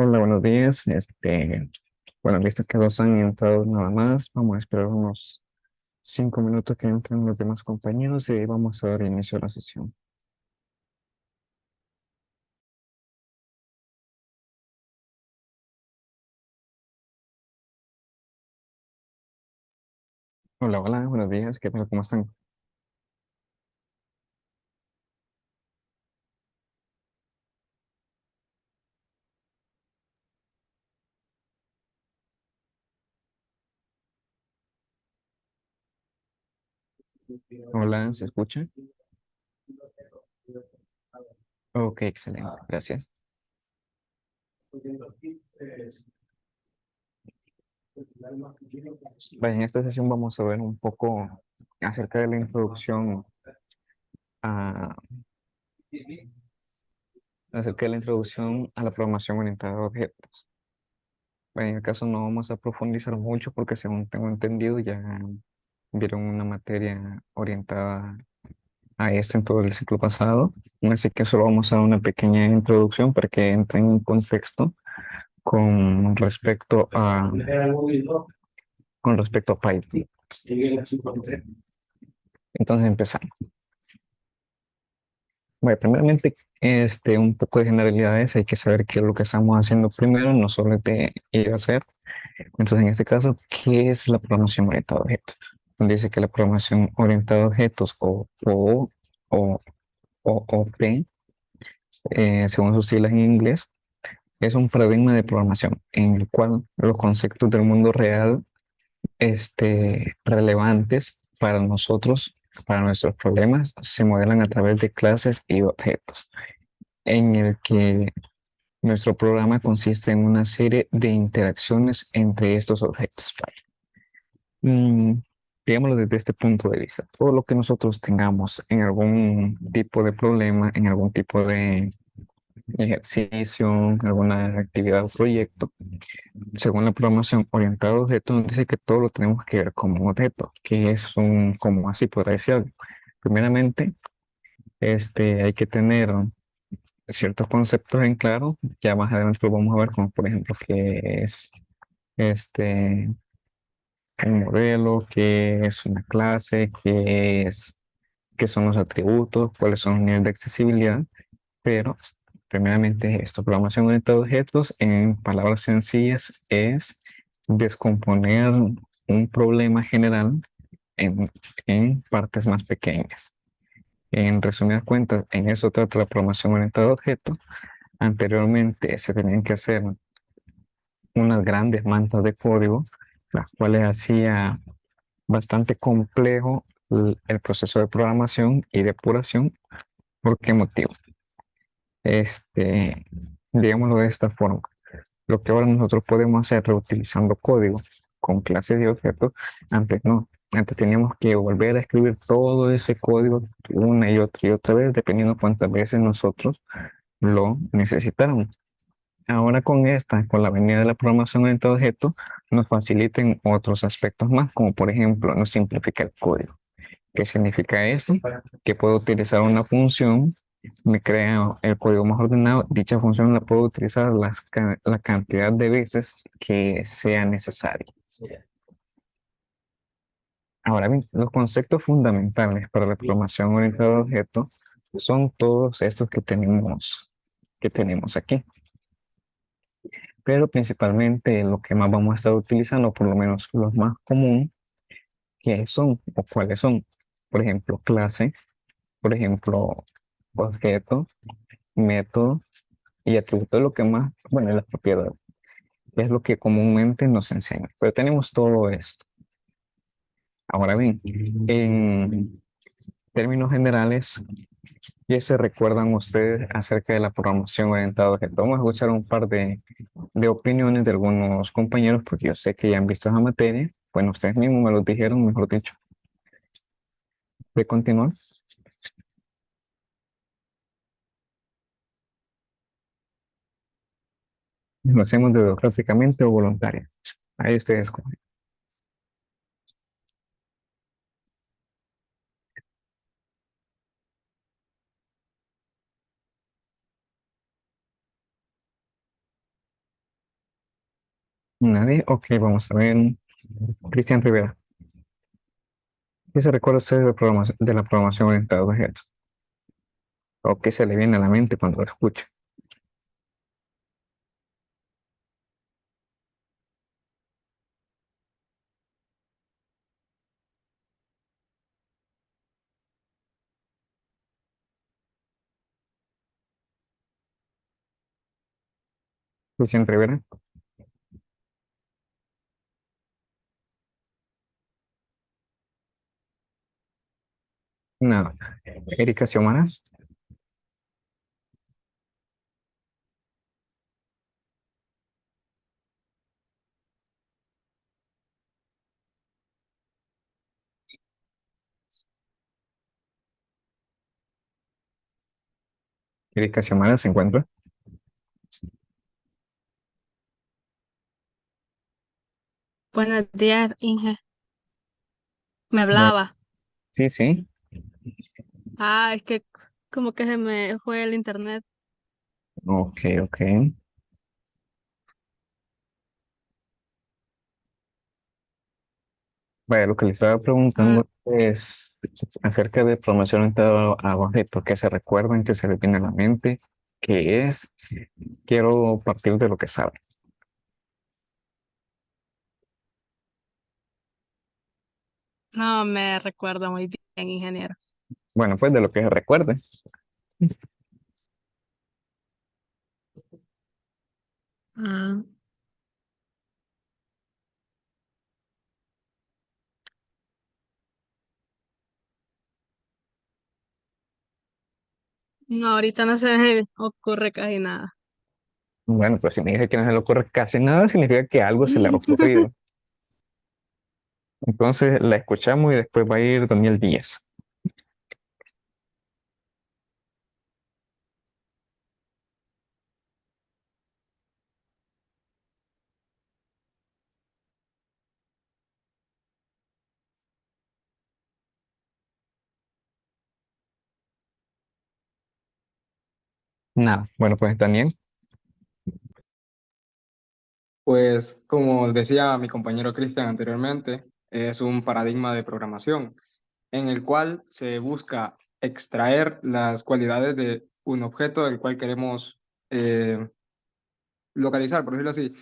Hola, buenos días. Bueno, visto que dos han entrado nada más, vamos a esperar unos 5 minutos que entren los demás compañeros y vamos a dar inicio a la sesión. Hola, hola, buenos días. ¿Qué tal? ¿Cómo están? Hola, ¿se escucha? Ok, excelente. Gracias. Vale, en esta sesión vamos a ver un poco acerca de la introducción a, acerca de la introducción a la programación orientada a objetos. Bueno, en el caso no vamos a profundizar mucho porque según tengo entendido ya vieron una materia orientada a esto en todo el ciclo pasado. Así que solo vamos a dar una pequeña introducción para que entren en contexto con respecto a, con respecto a Python. Entonces empezamos. Bueno, primeramente, un poco de generalidades. Hay que saber qué es lo que estamos haciendo primero, no solo de ir a hacer. Entonces, en este caso, ¿qué es la programación orientada a objetos? Dice que la programación orientada a objetos o, OOP, según sus siglas en inglés, es un paradigma de programación en el cual los conceptos del mundo real, relevantes para nosotros, para nuestros problemas, se modelan a través de clases y objetos, en el que nuestro programa consiste en una serie de interacciones entre estos objetos. Mm, digámoslo desde este punto de vista, todo lo que nosotros tengamos en algún tipo de problema, en algún tipo de ejercicio, alguna actividad o proyecto, según la programación orientada a objetos, nos dice que todo lo tenemos que ver como un objeto, que es un, como así podría decirlo. Primeramente, hay que tener ciertos conceptos en claro, ya más adelante lo vamos a ver, como por ejemplo, qué es este, un modelo, qué es una clase, qué son los atributos, cuáles son los niveles de accesibilidad, pero primeramente esto, programación orientada a objetos, en palabras sencillas, es descomponer un problema general en, en partes más pequeñas. En resumidas cuentas, en eso trata la programación orientada a objetos. Anteriormente se tenían que hacer unas grandes mantas de código, las cuales hacía bastante complejo el proceso de programación y depuración. ¿Por qué motivo? Este, digámoslo de esta forma. Lo que ahora nosotros podemos hacer reutilizando código con clases de objetos, antes no. Antes teníamos que volver a escribir todo ese código una y otra vez, dependiendo cuántas veces nosotros lo necesitáramos. Ahora con la venida de la programación orientada a objetos, nos faciliten otros aspectos más, como por ejemplo, nos simplifica el código. ¿Qué significa esto? Que puedo utilizar una función, me crea el código más ordenado, dicha función la puedo utilizar la cantidad de veces que sea necesario. Ahora bien, los conceptos fundamentales para la programación orientada a objetos son todos estos que tenemos aquí. Pero principalmente lo que más vamos a estar utilizando, por lo menos los más comunes, que son o cuáles son, por ejemplo, clase, por ejemplo, objeto, método y atributo es lo que más, bueno, es la propiedad, es lo que comúnmente nos enseñan. Pero tenemos todo esto. Ahora bien, en términos generales, ¿qué se recuerdan ustedes acerca de la programación orientada a objetos? Vamos a escuchar un par de opiniones de algunos compañeros, porque yo sé que ya han visto esa materia. Bueno, ustedes mismos me lo dijeron, mejor dicho. De continuar, lo hacemos democráticamente o voluntaria. Ahí ustedes escogen. Nadie. Ok, vamos a ver. Cristian Rivera. ¿Qué se recuerda usted de la programación orientada a objetos? ¿O qué se le viene a la mente cuando lo escucha? Cristian Rivera. Nada. Erika Xiomara. Erika Xiomara se encuentra. Buenos días, Inge. Me Bueno, hablaba. sí, sí. Es que como que se me fue el internet. Ok, ok. Vaya, lo que le estaba Ah, preguntando es acerca de programación orientada a objetos, que se recuerdan, que se le viene a la mente, qué es. Quiero partir de lo que sabe. no me recuerdo muy bien, ingeniero. Bueno, pues de lo que recuerde. Ah, no, ahorita no se me ocurre casi nada. Bueno, pues si me dice que no se le ocurre casi nada, significa que algo se le ha ocurrido. Entonces la escuchamos y después va a ir Daniel Díaz. Nada. Bueno, pues Daniel. Pues como decía mi compañero Cristian anteriormente, es un paradigma de programación en el cual se busca extraer las cualidades de un objeto del cual queremos localizar, por decirlo así.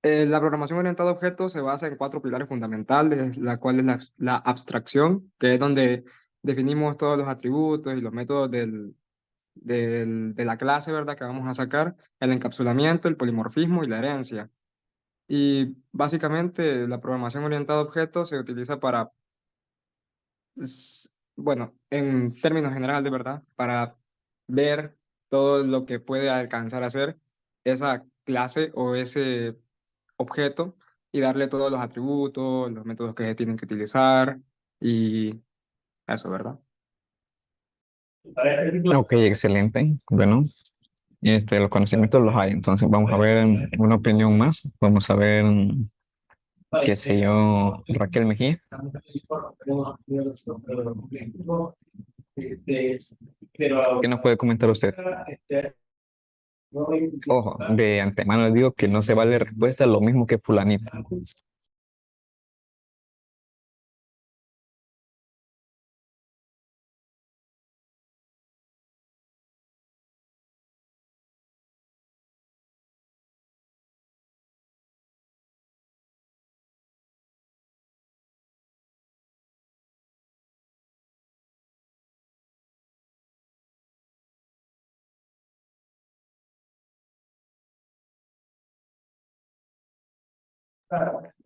La programación orientada a objetos se basa en cuatro pilares fundamentales, la cual es la abstracción, que es donde definimos todos los atributos y los métodos de la clase, ¿verdad?, que vamos a sacar, el encapsulamiento, el polimorfismo y la herencia. Y básicamente la programación orientada a objetos se utiliza para, bueno, en términos generales, de verdad, para ver todo lo que puede alcanzar a ser esa clase o ese objeto y darle todos los atributos, los métodos que se tienen que utilizar y eso, ¿verdad? Ok, excelente. Bueno, los conocimientos los hay. Entonces vamos a ver una opinión más. Vamos a ver, qué sé yo, Raquel Mejía. ¿Qué nos puede comentar usted? Ojo, de antemano le digo que no se vale respuesta lo mismo que fulanito.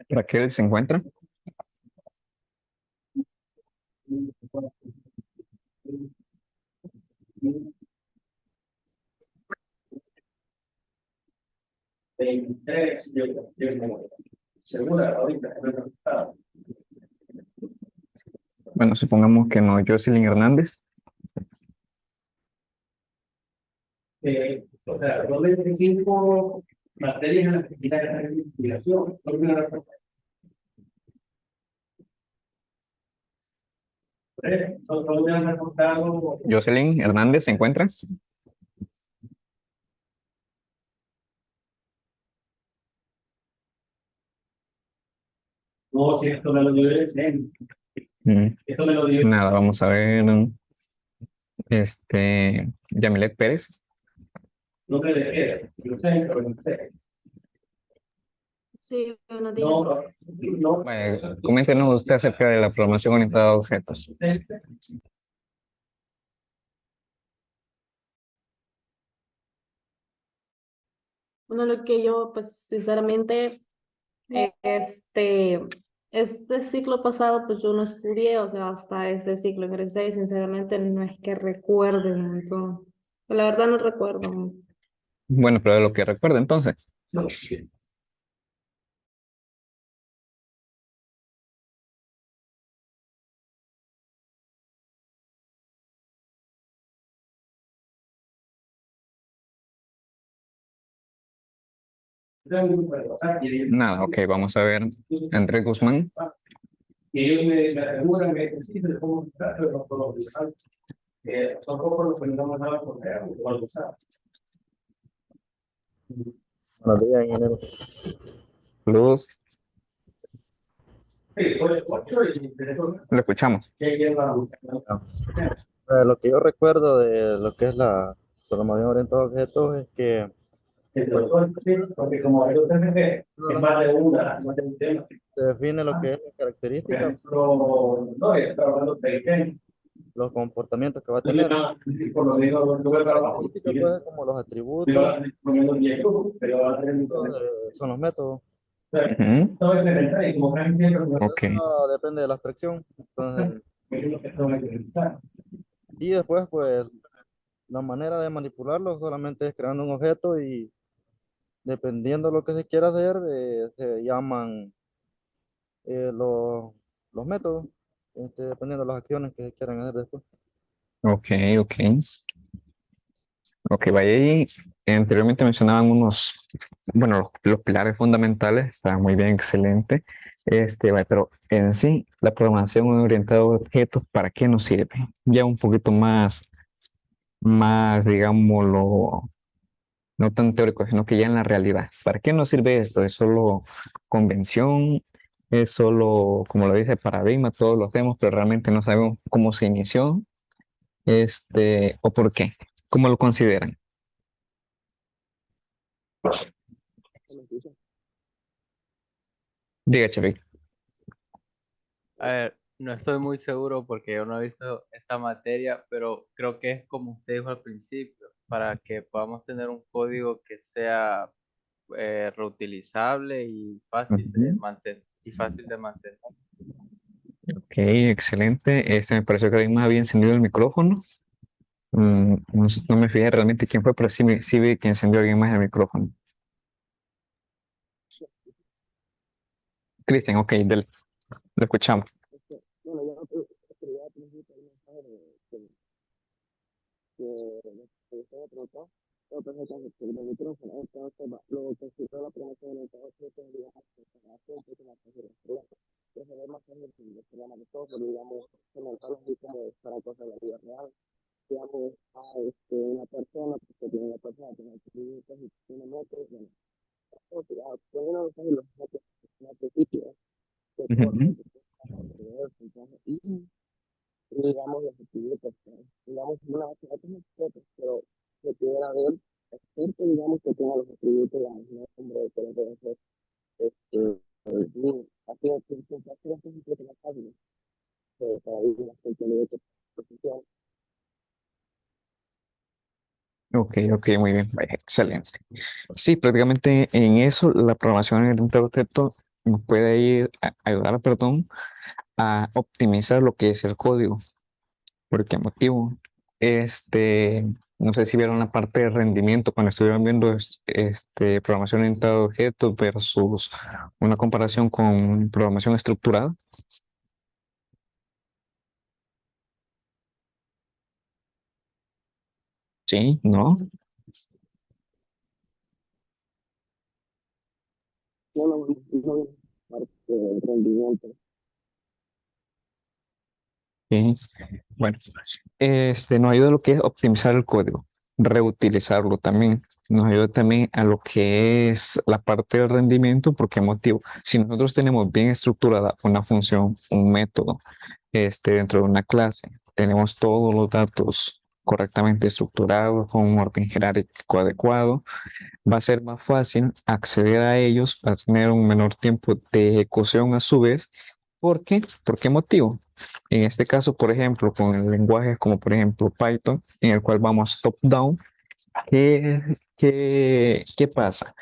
Raquel se encuentra. Bueno, supongamos que no, Jocelyn Hernández. Jocelyn Hernández se encuentra. No, si esto me lo dio el SN. Mm, Esto me lo dio. Nada, vamos a ver. Yamilet Pérez. No me dejé. Yo sé, pero no sé. Sí, buenos días. No, no. Coméntenos usted acerca de la programación orientada a objetos. Bueno, lo que yo, pues, sinceramente, este ciclo pasado, pues yo no estudié, o sea, hasta este ciclo ingresé y sinceramente no es que recuerde un montón. La verdad no recuerdo. Bueno, pero de lo que recuerdo entonces. No. Nada, ok, vamos a ver. Andrés Guzmán. Y ellos me aseguran que sí, se cómo está, pero no puedo usar. Son pocos los que no me daban por o usar. Buenos días, ingeniero. Luz, Sí, pues, lo escuchamos. Lo que yo recuerdo de lo que es la programación orientada a objetos es que porque como hay otras veces, es más de más de un tema. se define lo que es la Por característica, ejemplo, no, está hablando de diseño. los comportamientos que va a Entonces, tener. por lo menos, yo voy a trabajar. Características, pues, como los Pero atributos, va a tener poniendo 10 grupos, pero va a tener un son los métodos. Ujú, todo es de y como casi siempre, ok, Eso depende de la abstracción. Entonces, pues, y después, pues, la manera de manipularlo solamente es creando un objeto y dependiendo de lo que se quiera hacer, se llaman los métodos, dependiendo de las acciones que se quieran hacer después. ok, ok. Ok, vaya ahí. Anteriormente mencionaban bueno, los pilares fundamentales, está muy bien, excelente. Vaya, pero en sí, la programación orientada a objetos, ¿para qué nos sirve? Ya un poquito más, digámoslo, no tan teórico, sino que ya en la realidad. ¿Para qué nos sirve esto? ¿Es solo convención? ¿Es solo, como lo dice, paradigma? Todos lo hacemos, pero realmente no sabemos cómo se inició, o por qué. ¿Cómo lo consideran? Diga, Chevy. A ver, no estoy muy seguro porque yo no he visto esta materia, pero creo que es como usted dijo al principio, para que podamos tener un código que sea reutilizable y fácil de Ujú. mantener. Y fácil de mantener. Ok, excelente. Me pareció que alguien más había encendido el micrófono. No me fijé realmente quién fue, pero sí vi que encendió alguien más el micrófono. Cristian, ok, lo escuchamos. Bueno, yo escribí al principio el mensaje que usted me preguntó, pero pensé que el micrófono, entonces lo que sirve la promoción en todo esto es, digamos, que se hace un poco más fácil el problema. Que se ve más fácil el problema de todo, pero digamos, comentarlo así como para cosas de la vida real. Digamos, a una persona, que tiene una persona, tiene atributos y tiene métodos, bueno, poniendo los ejemplos, los principios, que todo Ujú. entonces, y digamos los atributos, digamos una base de datos, pero que pudiera ver experto, digamos que tenga los atributos, digamos, no hombre, pero puede ser, bien, así es que más fácil, para ir a hacer que posición. Ok, ok, muy bien, vaya, excelente. Sí, prácticamente en eso la programación en el objeto nos puede ayudar, perdón, a optimizar lo que es el código. ¿Por qué motivo? No sé si vieron la parte de rendimiento cuando estuvieron viendo programación orientada a objetos versus una comparación con programación estructurada. Sí, ¿no? No, no, no, parte de rendimiento. Sí. Bueno, nos ayuda a lo que es optimizar el código, reutilizarlo también. nos ayuda también a lo que es la parte del rendimiento. ¿Por qué motivo? Si nosotros tenemos bien estructurada una función, un método, dentro de una clase, tenemos todos los datos correctamente estructurados, con un orden jerárquico adecuado, va a ser más fácil acceder a ellos, va a tener un menor tiempo de ejecución a su vez. ¿Por qué? ¿Por qué motivo? En este caso, por ejemplo, con el lenguaje como por ejemplo Python, en el cual vamos top-down, ¿qué, qué pasa?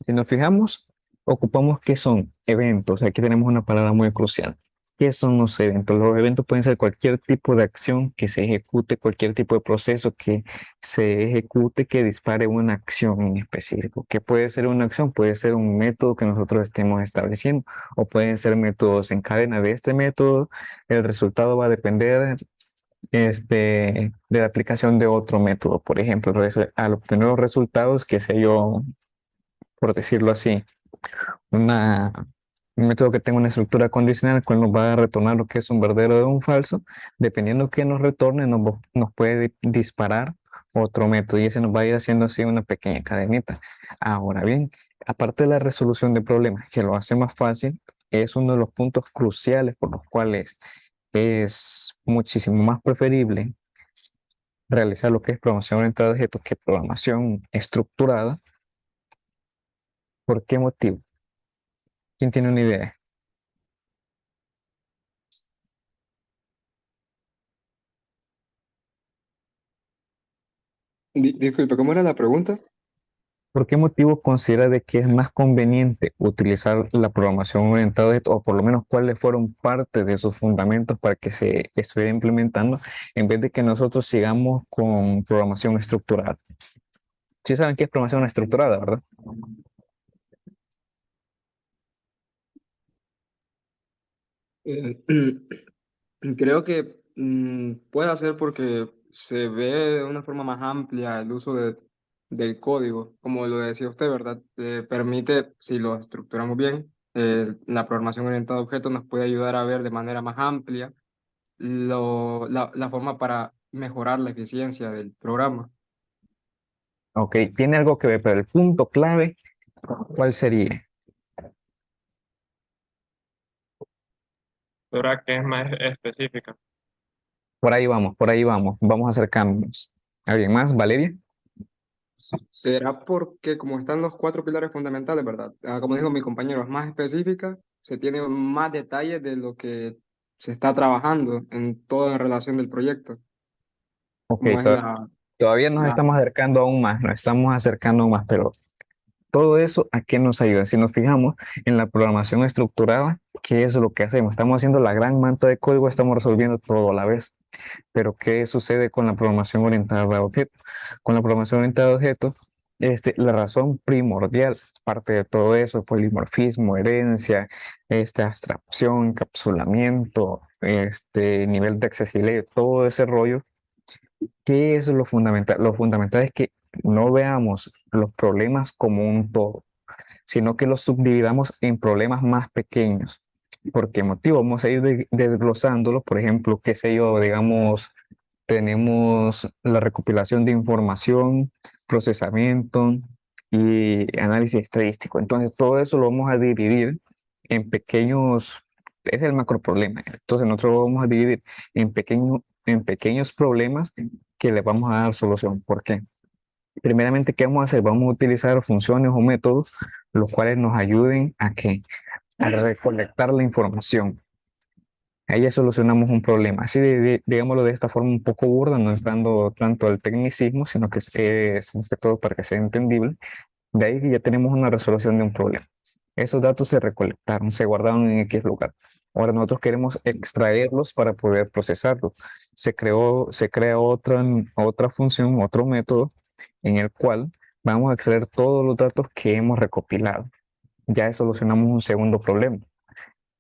Si nos fijamos, ocupamos qué son eventos. Aquí tenemos una palabra muy crucial. ¿Qué son los eventos? Los eventos pueden ser cualquier tipo de acción que se ejecute, cualquier tipo de proceso que se ejecute que dispare una acción en específico. ¿Qué puede ser una acción? Puede ser un método que nosotros estemos estableciendo o pueden ser métodos en cadena. De este método, el resultado va a depender de la aplicación de otro método. Por ejemplo, al obtener los resultados, que sé yo, por decirlo así, una, un método que tenga una estructura condicional, cual nos va a retornar lo que es un verdadero de un falso, dependiendo que nos retorne, nos puede disparar otro método y ese nos va a ir haciendo así una pequeña cadenita. Ahora bien, aparte de la resolución de problemas, que lo hace más fácil, es uno de los puntos cruciales por los cuales es muchísimo más preferible realizar lo que es programación orientada a objetos que programación estructurada. ¿Por qué motivo? ¿Quién tiene una idea? Disculpe, ¿cómo era la pregunta? ¿Por qué motivo considera de que es más conveniente utilizar la programación orientada a objetos, o por lo menos cuáles fueron parte de sus fundamentos para que se estuviera implementando, en vez de que nosotros sigamos con programación estructurada? Sí saben qué es programación estructurada, ¿verdad? Eh, Creo que puede ser porque se ve de una forma más amplia el uso del código, como lo decía usted, ¿verdad? Permite, si lo estructuramos bien, la programación orientada a objetos nos puede ayudar a ver de manera más amplia la forma para mejorar la eficiencia del programa. Ok, tiene algo que ver, pero el punto clave, ¿cuál sería? Dora, que es más específica. Por ahí vamos, vamos acercándonos. ¿Alguien más? ¿Valeria? Será porque como están los cuatro pilares fundamentales, ¿verdad? Como dijo mi compañero, es más específica, se tiene más detalles de lo que se está trabajando en toda relación del proyecto, Ok, como es todavía nos la, estamos acercando aún más, nos estamos acercando aún más, pero todo eso, ¿a qué nos ayuda? Si nos fijamos en la programación estructurada, ¿qué es lo que hacemos? Estamos haciendo la gran manta de código, estamos resolviendo todo a la vez. Pero ¿qué sucede con la programación orientada a objetos? Con la programación orientada a objetos, la razón primordial, parte de todo eso, polimorfismo, herencia, abstracción, encapsulamiento, nivel de accesibilidad, todo ese rollo. ¿Qué es lo fundamental? Lo fundamental es que no veamos los problemas como un todo, sino que los subdividamos en problemas más pequeños. ¿Por qué motivo? Vamos a ir desglosándolos. Por ejemplo, qué sé yo, digamos, tenemos la recopilación de información, procesamiento y análisis estadístico. Entonces, todo eso lo vamos a dividir en pequeños, es el macro problema. Entonces, nosotros lo vamos a dividir en pequeños problemas que le vamos a dar solución. ¿Por qué? Primeramente, ¿qué vamos a hacer? Vamos a utilizar funciones o métodos los cuales nos ayuden a que a recolectar la información. Ahí ya solucionamos un problema. Así, digámoslo de esta forma un poco burda, no entrando tanto al tecnicismo, sino que es más que todo para que sea entendible. De ahí que ya tenemos una resolución de un problema. Esos datos se recolectaron, se guardaron en X lugar. Ahora nosotros queremos extraerlos para poder procesarlos. Se crea otra función, otro método en el cual vamos a extraer todos los datos que hemos recopilado. Ya solucionamos un segundo problema.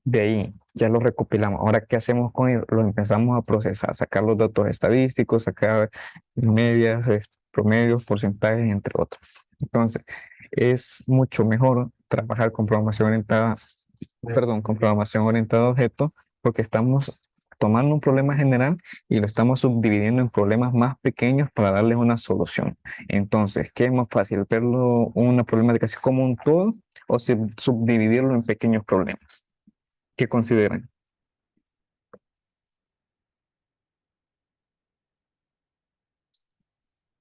De ahí ya lo recopilamos. Ahora, ¿qué hacemos con ellos? Los empezamos a procesar, sacar los datos estadísticos, sacar medias, promedios, porcentajes, entre otros. Entonces, es mucho mejor trabajar con programación orientada, perdón, con programación orientada a objetos, porque estamos tomando un problema general y lo estamos subdividiendo en problemas más pequeños para darles una solución. Entonces, ¿qué es más fácil? ¿Verlo una problemática así como un todo o subdividirlo en pequeños problemas? ¿Qué consideran?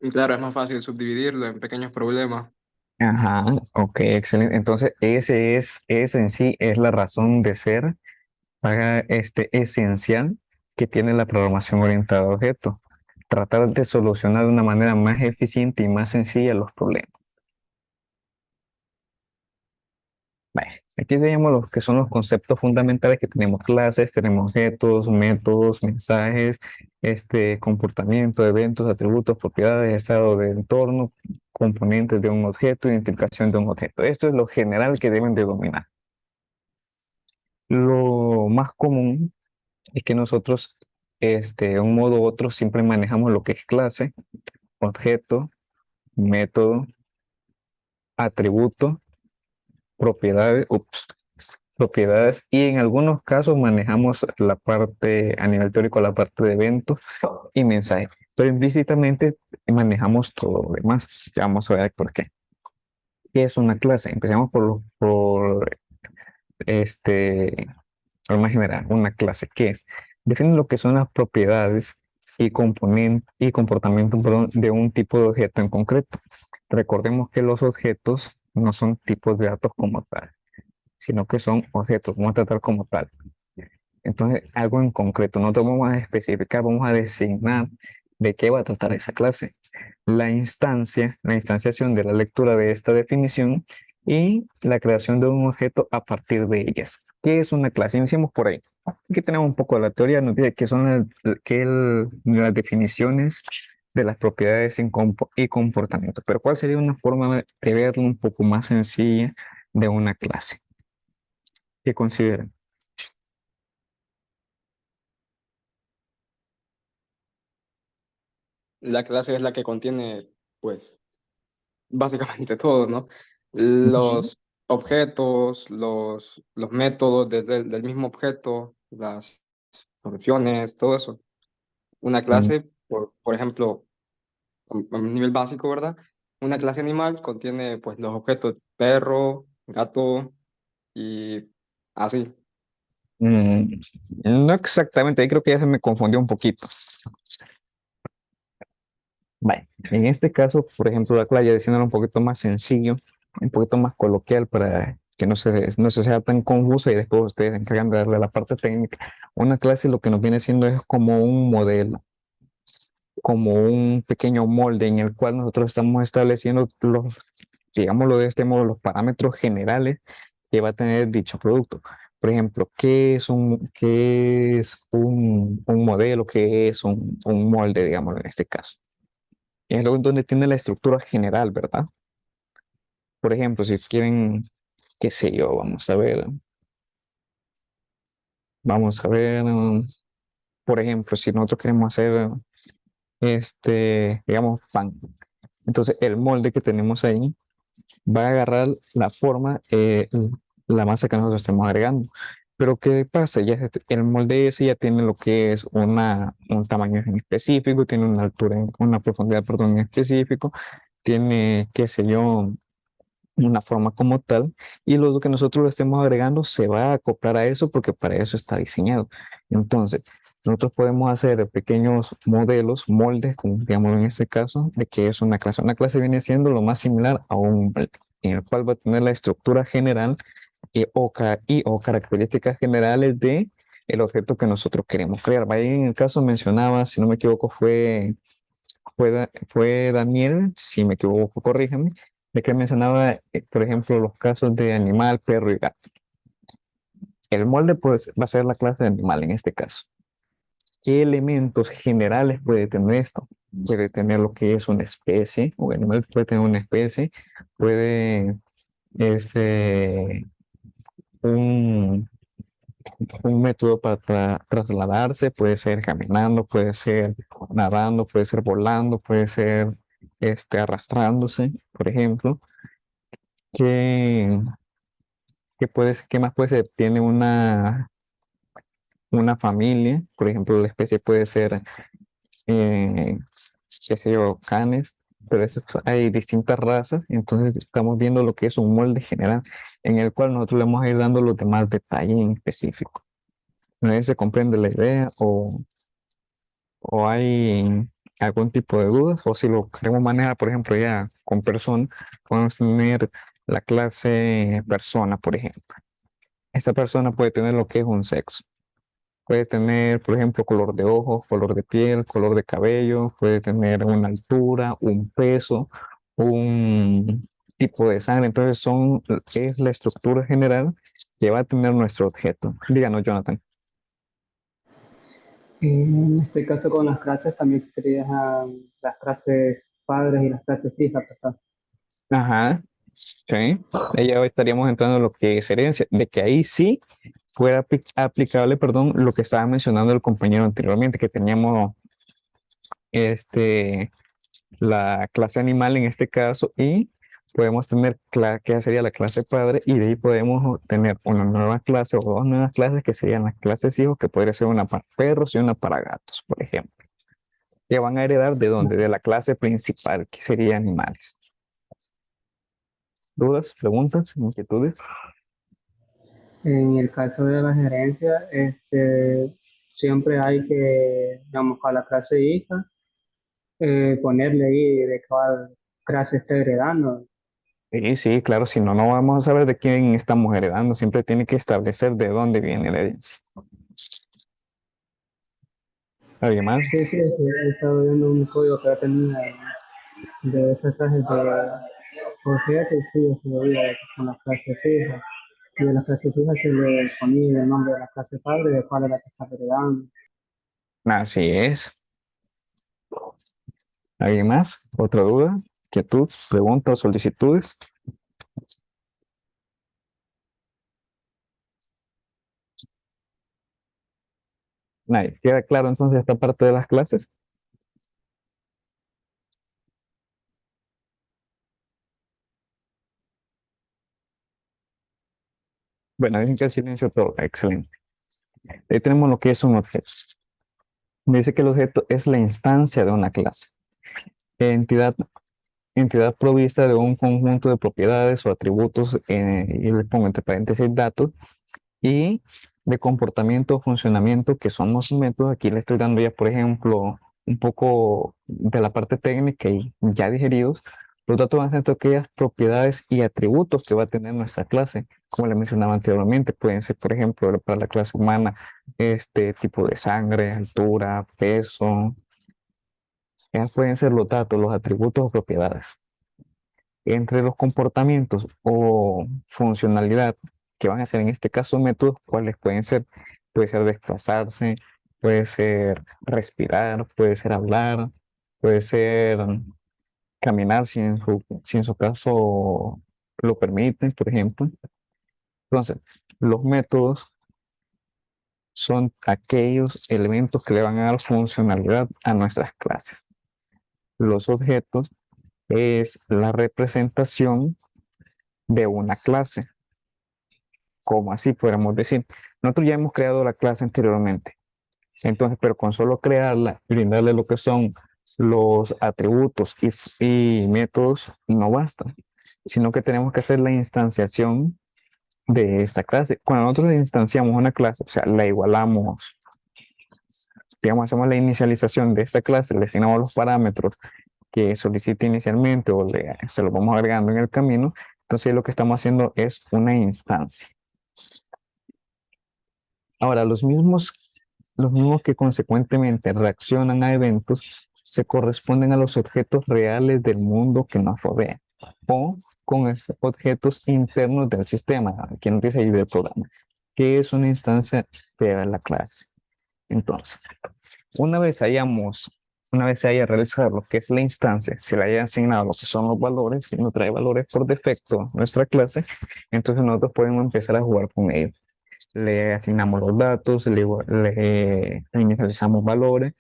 Y claro, es más fácil subdividirlo en pequeños problemas. Ajá, ok, excelente. Entonces, ese en sí es la razón de ser esencial que tiene la programación orientada a objetos. Tratar de solucionar de una manera más eficiente y más sencilla los problemas. Vale, aquí tenemos los que son los conceptos fundamentales que tenemos: clases, tenemos objetos, métodos, mensajes, comportamiento, eventos, atributos, propiedades, estado del entorno, componentes de un objeto, identificación de un objeto. Esto es lo general que deben de dominar. Lo más común es que nosotros, de un modo u otro, siempre manejamos lo que es clase, objeto, método, atributo, propiedades, y en algunos casos manejamos la parte, a nivel teórico, la parte de eventos y mensajes, pero implícitamente manejamos todo lo demás. Ya vamos a ver por qué. ¿Qué es una clase? Empecemos este, por más general. Una clase, ¿qué es? Define lo que son las propiedades y comportamiento, perdón, de un tipo de objeto en concreto. Recordemos que los objetos no son tipos de datos como tal, sino que son objetos, vamos a tratar como tal. Entonces, algo en concreto, nosotros vamos a especificar, vamos a designar de qué va a tratar esa clase. La instanciación de la lectura de esta definición y la creación de un objeto a partir de ellas. ¿Qué es una clase? Iniciemos por ahí. Aquí tenemos un poco de la teoría, nos dice que son las definiciones de las propiedades y comportamiento. Pero ¿cuál sería una forma de verlo un poco más sencilla de una clase? ¿Qué consideran? La clase es la que contiene, pues, básicamente todo, ¿no? Ujú. Los objetos, los métodos del mismo objeto, las funciones, todo eso. Una Mm, clase, por ejemplo, a un nivel básico, ¿verdad? Una clase animal contiene, pues, los objetos perro, gato y así. mm, no exactamente, ahí creo que ya se me confundió un poquito. Vale, en este caso, por ejemplo, la clase, diciéndolo un poquito más sencillo, un poquito más coloquial para que no se sea tan confuso y después ustedes se encargan de darle la parte técnica. Una clase lo que nos viene siendo es como un modelo, como un pequeño molde en el cual nosotros estamos estableciendo digámoslo de este modo, los parámetros generales que va a tener dicho producto. Por ejemplo, ¿qué es un modelo? ¿Qué es un molde, digamos, en este caso? Es lo donde tiene la estructura general, ¿verdad? Por ejemplo, si quieren, qué sé yo, por ejemplo, si nosotros queremos hacer, digamos, pan. Entonces, el molde que tenemos ahí va a agarrar la forma, la masa que nosotros estamos agregando. Pero ¿qué pasa? El molde ese ya tiene lo que es un tamaño en específico, tiene una altura, una profundidad, perdón, en específico, tiene, qué sé yo, una forma como tal, y lo que nosotros lo estemos agregando se va a acoplar a eso porque para eso está diseñado. Entonces, nosotros podemos hacer pequeños modelos, moldes, como digamos en este caso, de que es una clase. Una clase viene siendo lo más similar a un molde, en el cual va a tener la estructura general o características generales de el objeto que nosotros queremos crear. Ahí en el caso mencionaba, si no me equivoco, fue Daniel, si me equivoco, corríjame, de que mencionaba, por ejemplo, los casos de animal, perro y gato. El molde pues, va a ser la clase de animal en este caso. ¿Qué elementos generales puede tener esto? Puede tener lo que es una especie, o animal puede tener una especie, puede este, un, un método para trasladarse, puede ser caminando, puede ser nadando, puede ser volando, puede ser arrastrándose, por ejemplo. ¿Qué más puede ser? Tiene una familia, por ejemplo, la especie puede ser, qué sé yo, canes, pero hay distintas razas, entonces estamos viendo lo que es un molde general en el cual nosotros le vamos a ir dando los demás detalles en específico. No sé si se comprende la idea o hay algún tipo de dudas, o si lo queremos manejar, por ejemplo, ya con personas, podemos tener la clase persona, por ejemplo. Esta persona puede tener lo que es un sexo. Puede tener, por ejemplo, color de ojos, color de piel, color de cabello, puede tener una altura, un peso, un tipo de sangre. Entonces es la estructura general que va a tener nuestro objeto. Díganos, Jonathan. En este caso con las clases también serían las clases padres y las clases hijas, ¿verdad? Ajá, sí. Ahí ya estaríamos entrando en lo que es herencia, de que ahí sí fuera aplicable, perdón, lo que estaba mencionando el compañero anteriormente, que teníamos este, la clase animal en este caso y podemos tener que sería la clase padre y de ahí podemos tener una nueva clase o dos nuevas clases que serían las clases hijos, que podría ser una para perros y una para gatos, por ejemplo, que van a heredar de dónde, de la clase principal, que sería animales. ¿Dudas, preguntas, inquietudes? En el caso de la gerencia, siempre hay que, digamos, a la clase hija, ponerle ahí de cuál clase está heredando. Sí, sí, claro, si no, no vamos a saber de quién estamos heredando, siempre tiene que establecer de dónde viene la herencia. ¿Alguien más? Sí, sí, he estado viendo un código que tenía de esas clases de objetos, sí, se veía con las clases hijas. Y de las clases hijas se le ponía el nombre de la clase padre, de cuál era la que está heredando. Así es. ¿Alguien más? ¿Otra duda? ¿Inquietud? ¿Preguntas o solicitudes? Nadie. ¿Queda claro entonces esta parte de las clases? Bueno, dicen que el silencio todo. Excelente. Ahí tenemos lo que es un objeto. Me dice que el objeto es la instancia de una clase. Entidad, entidad provista de un conjunto de propiedades o atributos, y le pongo entre paréntesis datos, y de comportamiento o funcionamiento, que son los métodos. Aquí le estoy dando ya, por ejemplo, un poco de la parte técnica y ya digeridos. Los datos van a ser todas aquellas propiedades y atributos que va a tener nuestra clase. Como le mencionaba anteriormente, pueden ser, por ejemplo, para la clase humana, este tipo de sangre, altura, peso. Ya pueden ser los datos, los atributos o propiedades. Entre los comportamientos o funcionalidad que van a ser en este caso métodos, ¿cuáles pueden ser? Puede ser desplazarse, puede ser respirar, puede ser hablar, puede ser caminar si en su caso lo permiten, por ejemplo. Entonces, los métodos son aquellos elementos que le van a dar funcionalidad a nuestras clases. Los objetos es la representación de una clase. Como así podríamos decir. Nosotros ya hemos creado la clase anteriormente. Entonces, pero con solo crearla y brindarle lo que son los atributos y métodos, no basta, sino que tenemos que hacer la instanciación de esta clase. Cuando nosotros instanciamos una clase, o sea, la igualamos, digamos, hacemos la inicialización de esta clase, le asignamos los parámetros que solicita inicialmente o se los vamos agregando en el camino, entonces lo que estamos haciendo es una instancia. Ahora, los mismos que consecuentemente reaccionan a eventos se corresponden a los objetos reales del mundo que nos rodea o con objetos internos del sistema, aquí nos dice ahí del programa, que es una instancia de la clase. Entonces, una vez se haya realizado lo que es la instancia, se le haya asignado lo que son los valores, que nos trae valores por defecto nuestra clase, entonces nosotros podemos empezar a jugar con ellos. Le asignamos los datos, le inicializamos valores,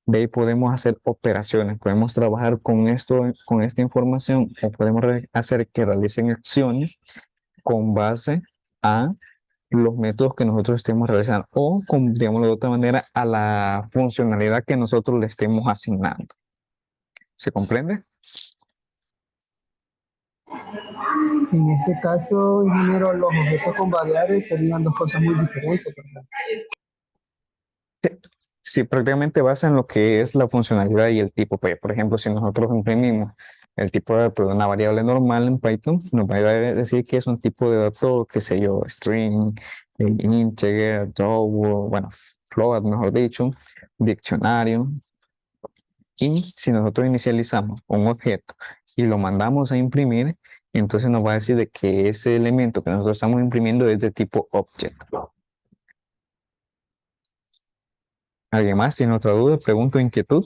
de ahí podemos hacer operaciones, podemos trabajar con esto, con esta información, o podemos hacer que realicen acciones con base a los métodos que nosotros estemos realizando o, como, digámoslo de otra manera, a la funcionalidad que nosotros le estemos asignando. ¿Se comprende? En este caso, ingeniero, los objetos con variables serían dos cosas muy diferentes, ¿verdad? Sí, prácticamente basa en lo que es la funcionalidad y el tipo. Pues, por ejemplo, si nosotros imprimimos el tipo de dato de una variable normal en Python, nos va a decir que es un tipo de dato, qué sé yo, string, integer, double, bueno, float, mejor dicho, diccionario. Y si nosotros inicializamos un objeto y lo mandamos a imprimir, entonces nos va a decir de que ese elemento que nosotros estamos imprimiendo es de tipo object. ¿Alguien más tiene otra duda, pregunta o inquietud?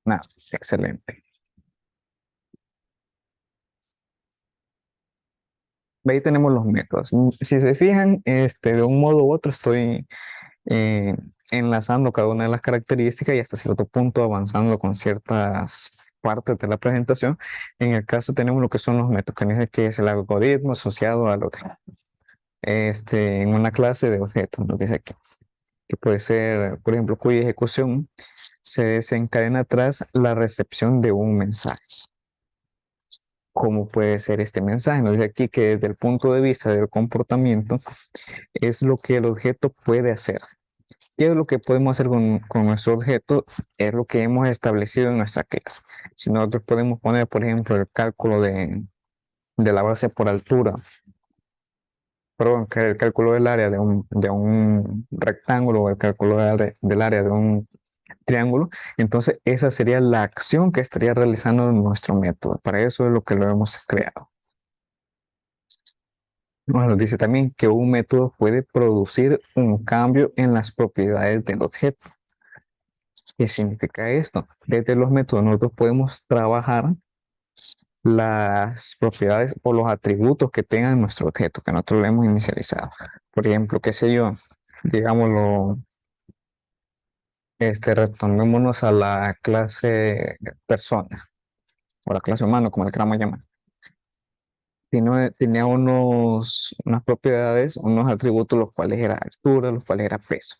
Nada, excelente. Ahí tenemos los métodos. Si se fijan, de un modo u otro estoy eh, enlazando cada una de las características y hasta cierto punto avanzando con ciertas partes de la presentación. En el caso tenemos lo que son los métodos, que dice que es el algoritmo asociado al objeto. En una clase de objetos, nos dice aquí, que puede ser, por ejemplo, cuya ejecución se desencadena tras la recepción de un mensaje. ¿Cómo puede ser este mensaje? Nos dice aquí que desde el punto de vista del comportamiento es lo que el objeto puede hacer. ¿Qué es lo que podemos hacer con nuestro objeto? Es lo que hemos establecido en nuestra clase. Si nosotros podemos poner, por ejemplo, el cálculo de la base por altura, perdón, que el cálculo del área de un rectángulo o el cálculo del área de un triángulo, entonces esa sería la acción que estaría realizando nuestro método. Para eso es lo que lo hemos creado. Bueno, nos dice también que un método puede producir un cambio en las propiedades del objeto. ¿Qué significa esto? Desde los métodos nosotros podemos trabajar las propiedades o los atributos que tenga nuestro objeto, que nosotros lo hemos inicializado. Por ejemplo, qué sé yo, digámoslo, retornémonos a la clase persona o la clase humano, como le queramos llamar. Tenía unas propiedades, unos atributos, los cuales era altura, los cuales era peso.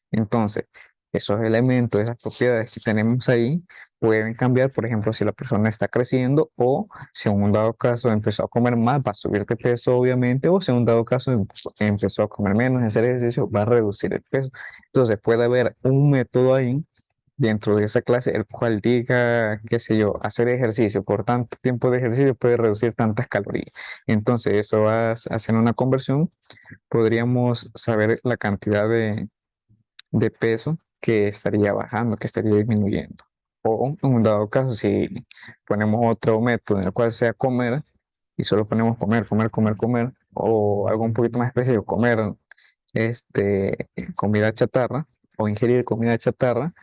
Entonces, esos elementos, esas propiedades que tenemos ahí, pueden cambiar, por ejemplo, si la persona está creciendo o si en un dado caso empezó a comer más, va a subir de peso, obviamente, o si en un dado caso empezó a comer menos, hacer ejercicio, va a reducir el peso. Entonces, puede haber un método ahí dentro de esa clase, el cual diga, qué sé yo, hacer ejercicio por tanto tiempo de ejercicio puede reducir tantas calorías. Entonces, eso va a hacer una conversión. Podríamos saber la cantidad de peso que estaría bajando, que estaría disminuyendo. O en un dado caso, si ponemos otro método en el cual sea comer y solo ponemos comer, comer, comer, comer, o algo un poquito más específico, comer comida chatarra o ingerir comida chatarra,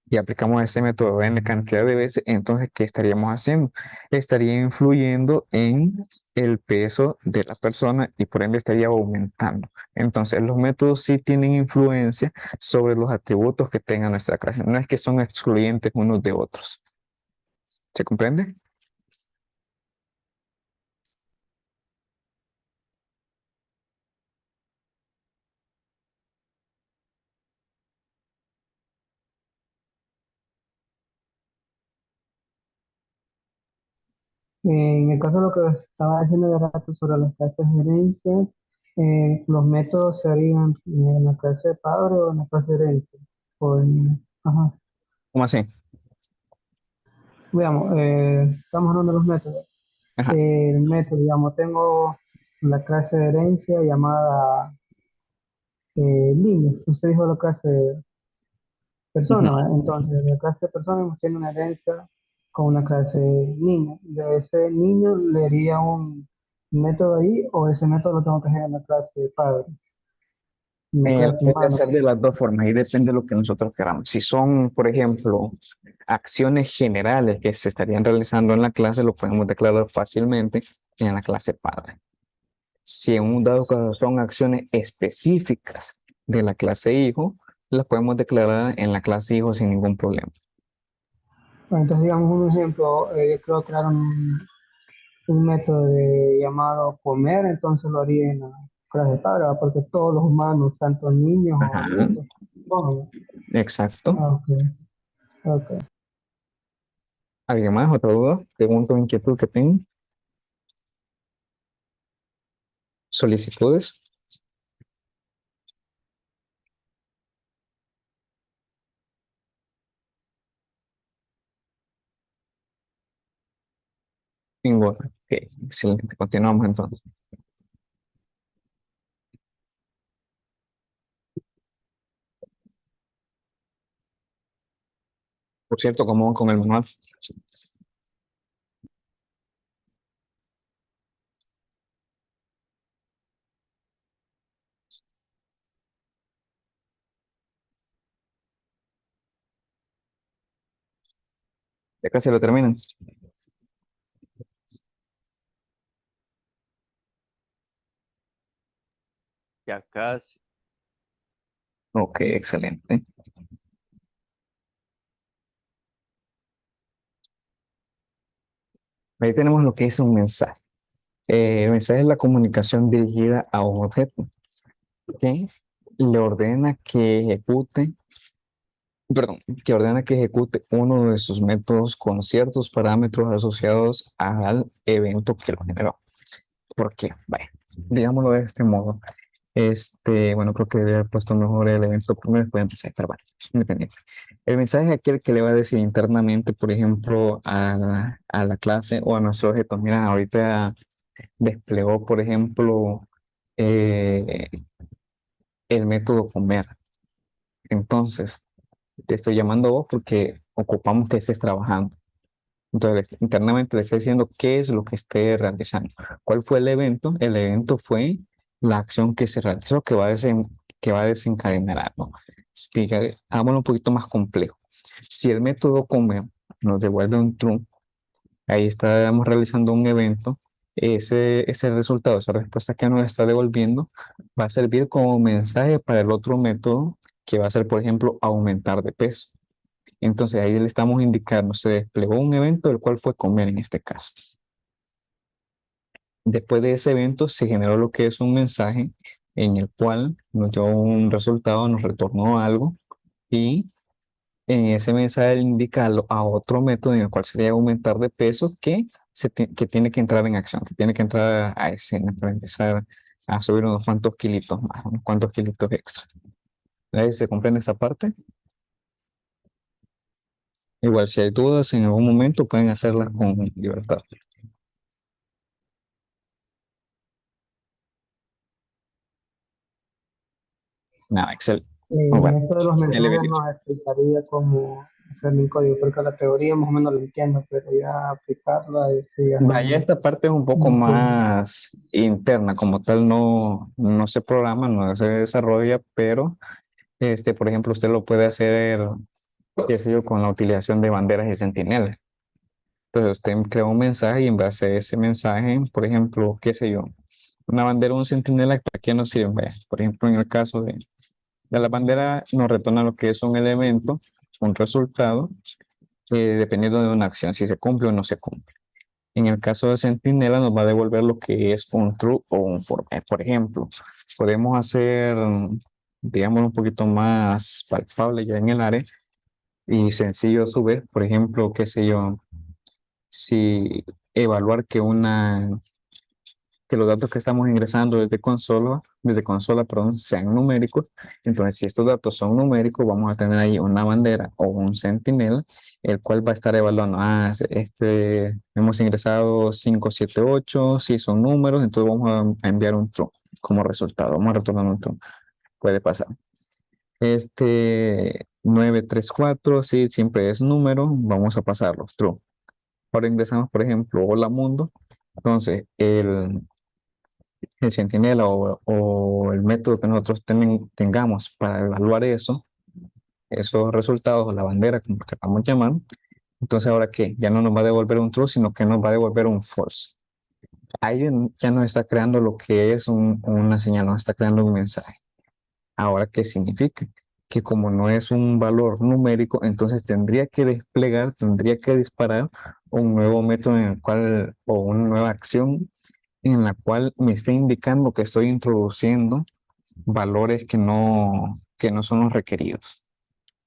y aplicamos ese método en la cantidad de veces, entonces, ¿qué estaríamos haciendo? Estaría influyendo en el peso de la persona y por ende estaría aumentando. Entonces, los métodos sí tienen influencia sobre los atributos que tenga nuestra clase. No es que son excluyentes unos de otros. ¿Se comprende? En el caso de lo que estaba diciendo de rato sobre las clases de herencia, los métodos serían en la clase de padre o en la clase de herencia. Ajá. ¿Cómo así? Veamos, estamos hablando de los métodos. Ajá. El método, digamos, tengo la clase de herencia llamada línea. Usted dijo la clase de Ujú. persona, ¿verdad? Entonces, la clase de persona tiene una herencia con una clase niño. De ese niño le haría un método ahí o ese método lo tengo que hacer en la clase de padre, en la clase Puede humana. ser de las dos formas y depende de lo que nosotros queramos. Si son, por ejemplo, acciones generales que se estarían realizando en la clase, lo podemos declarar fácilmente en la clase padre. Si en un dado caso son acciones específicas de la clase hijo, las podemos declarar en la clase hijo sin ningún problema. Bueno, entonces, digamos un ejemplo, yo creo crear un método de llamado comer, entonces lo haría en la clase de tabla, ¿verdad? Porque todos los humanos, tanto niños o Ajá, adultos, comen. exacto. Ah, ok, ok. ¿Alguien más? ¿Otra duda? ¿Pregunta o inquietud que tengan? ¿Solicitudes? Ninguna. Ok, excelente. Continuamos entonces. Por cierto, ¿cómo van con el manual? Ya casi lo terminan. Ya casi. Ok, excelente. Ahí tenemos lo que es un mensaje. El mensaje es la comunicación dirigida a un objeto que le ordena que ejecute, perdón, que ordena que ejecute uno de sus métodos con ciertos parámetros asociados al evento que lo generó. ¿Por qué? Vaya, digámoslo de este modo. Bueno, creo que debe haber puesto mejor el evento primero, después empezar, pero bueno, independiente. El mensaje es aquel que le va a decir internamente, por ejemplo, a la clase o a nuestro objeto. Mira, ahorita desplegó, por ejemplo, eh, el método comer. Entonces, te estoy llamando a vos porque ocupamos que estés trabajando. Entonces, internamente le estoy diciendo qué es lo que esté realizando. ¿Cuál fue el evento? El evento fue la acción que se realizó, que va a desencadenar algo. Hagámoslo un poquito más complejo. Si el método comer nos devuelve un true, ahí estamos realizando un evento. Ese resultado, esa respuesta que nos está devolviendo, va a servir como mensaje para el otro método que va a ser, por ejemplo, aumentar de peso. Entonces ahí le estamos indicando, se desplegó un evento, el cual fue comer en este caso. Después de ese evento se generó lo que es un mensaje en el cual nos dio un resultado, nos retornó algo y en ese mensaje le indica a otro método en el cual sería aumentar de peso que tiene que entrar en acción, que tiene que entrar a escena para empezar a subir unos cuantos kilitos más, unos cuantos kilitos extra. ¿Ahí se comprende esa parte? Igual si hay dudas en algún momento pueden hacerlas con libertad. Nada, Excel. Oh, bueno, Esto de los ya le había mensajes dicho. nos explicaría cómo hacer mi código, porque la teoría más o menos lo entiendo, pero ya aplicarla, sí, ya Vaya, esta parte es un poco no sé. más interna, como tal no se programa, no se desarrolla, pero por ejemplo, usted lo puede hacer, qué sé yo, con la utilización de banderas y centinelas. Entonces usted crea un mensaje y en base a ese mensaje, por ejemplo, qué sé yo, una bandera o un centinela, ¿para qué nos sirve? Vaya, por ejemplo, en el caso de la bandera, nos retorna lo que es un elemento, un resultado, dependiendo de una acción, si se cumple o no se cumple. En el caso de Centinela nos va a devolver lo que es un true o un false. Por ejemplo, podemos hacer, digamos, un poquito más palpable ya en el área y sencillo a su vez. Por ejemplo, qué sé yo, si evaluar que los datos que estamos ingresando desde consola, perdón, sean numéricos. Entonces, si estos datos son numéricos, vamos a tener ahí una bandera o un sentinela, el cual va a estar evaluando, hemos ingresado 578, si son números, entonces vamos a enviar un true como resultado, vamos a retornar un true, puede pasar. 934, si siempre es número, vamos a pasarlos true. Ahora ingresamos, por ejemplo, hola mundo, entonces el centinela o el método que nosotros tengamos para evaluar esos resultados o la bandera, como queramos llamar, entonces ahora qué, ya no nos va a devolver un true, sino que nos va a devolver un false. Ahí ya nos está creando lo que es una señal, nos está creando un mensaje. Ahora, ¿qué significa? que como no es un valor numérico, entonces tendría que desplegar, tendría que disparar un nuevo método en el cual, o una nueva acción en la cual me esté indicando que estoy introduciendo valores que no son los requeridos.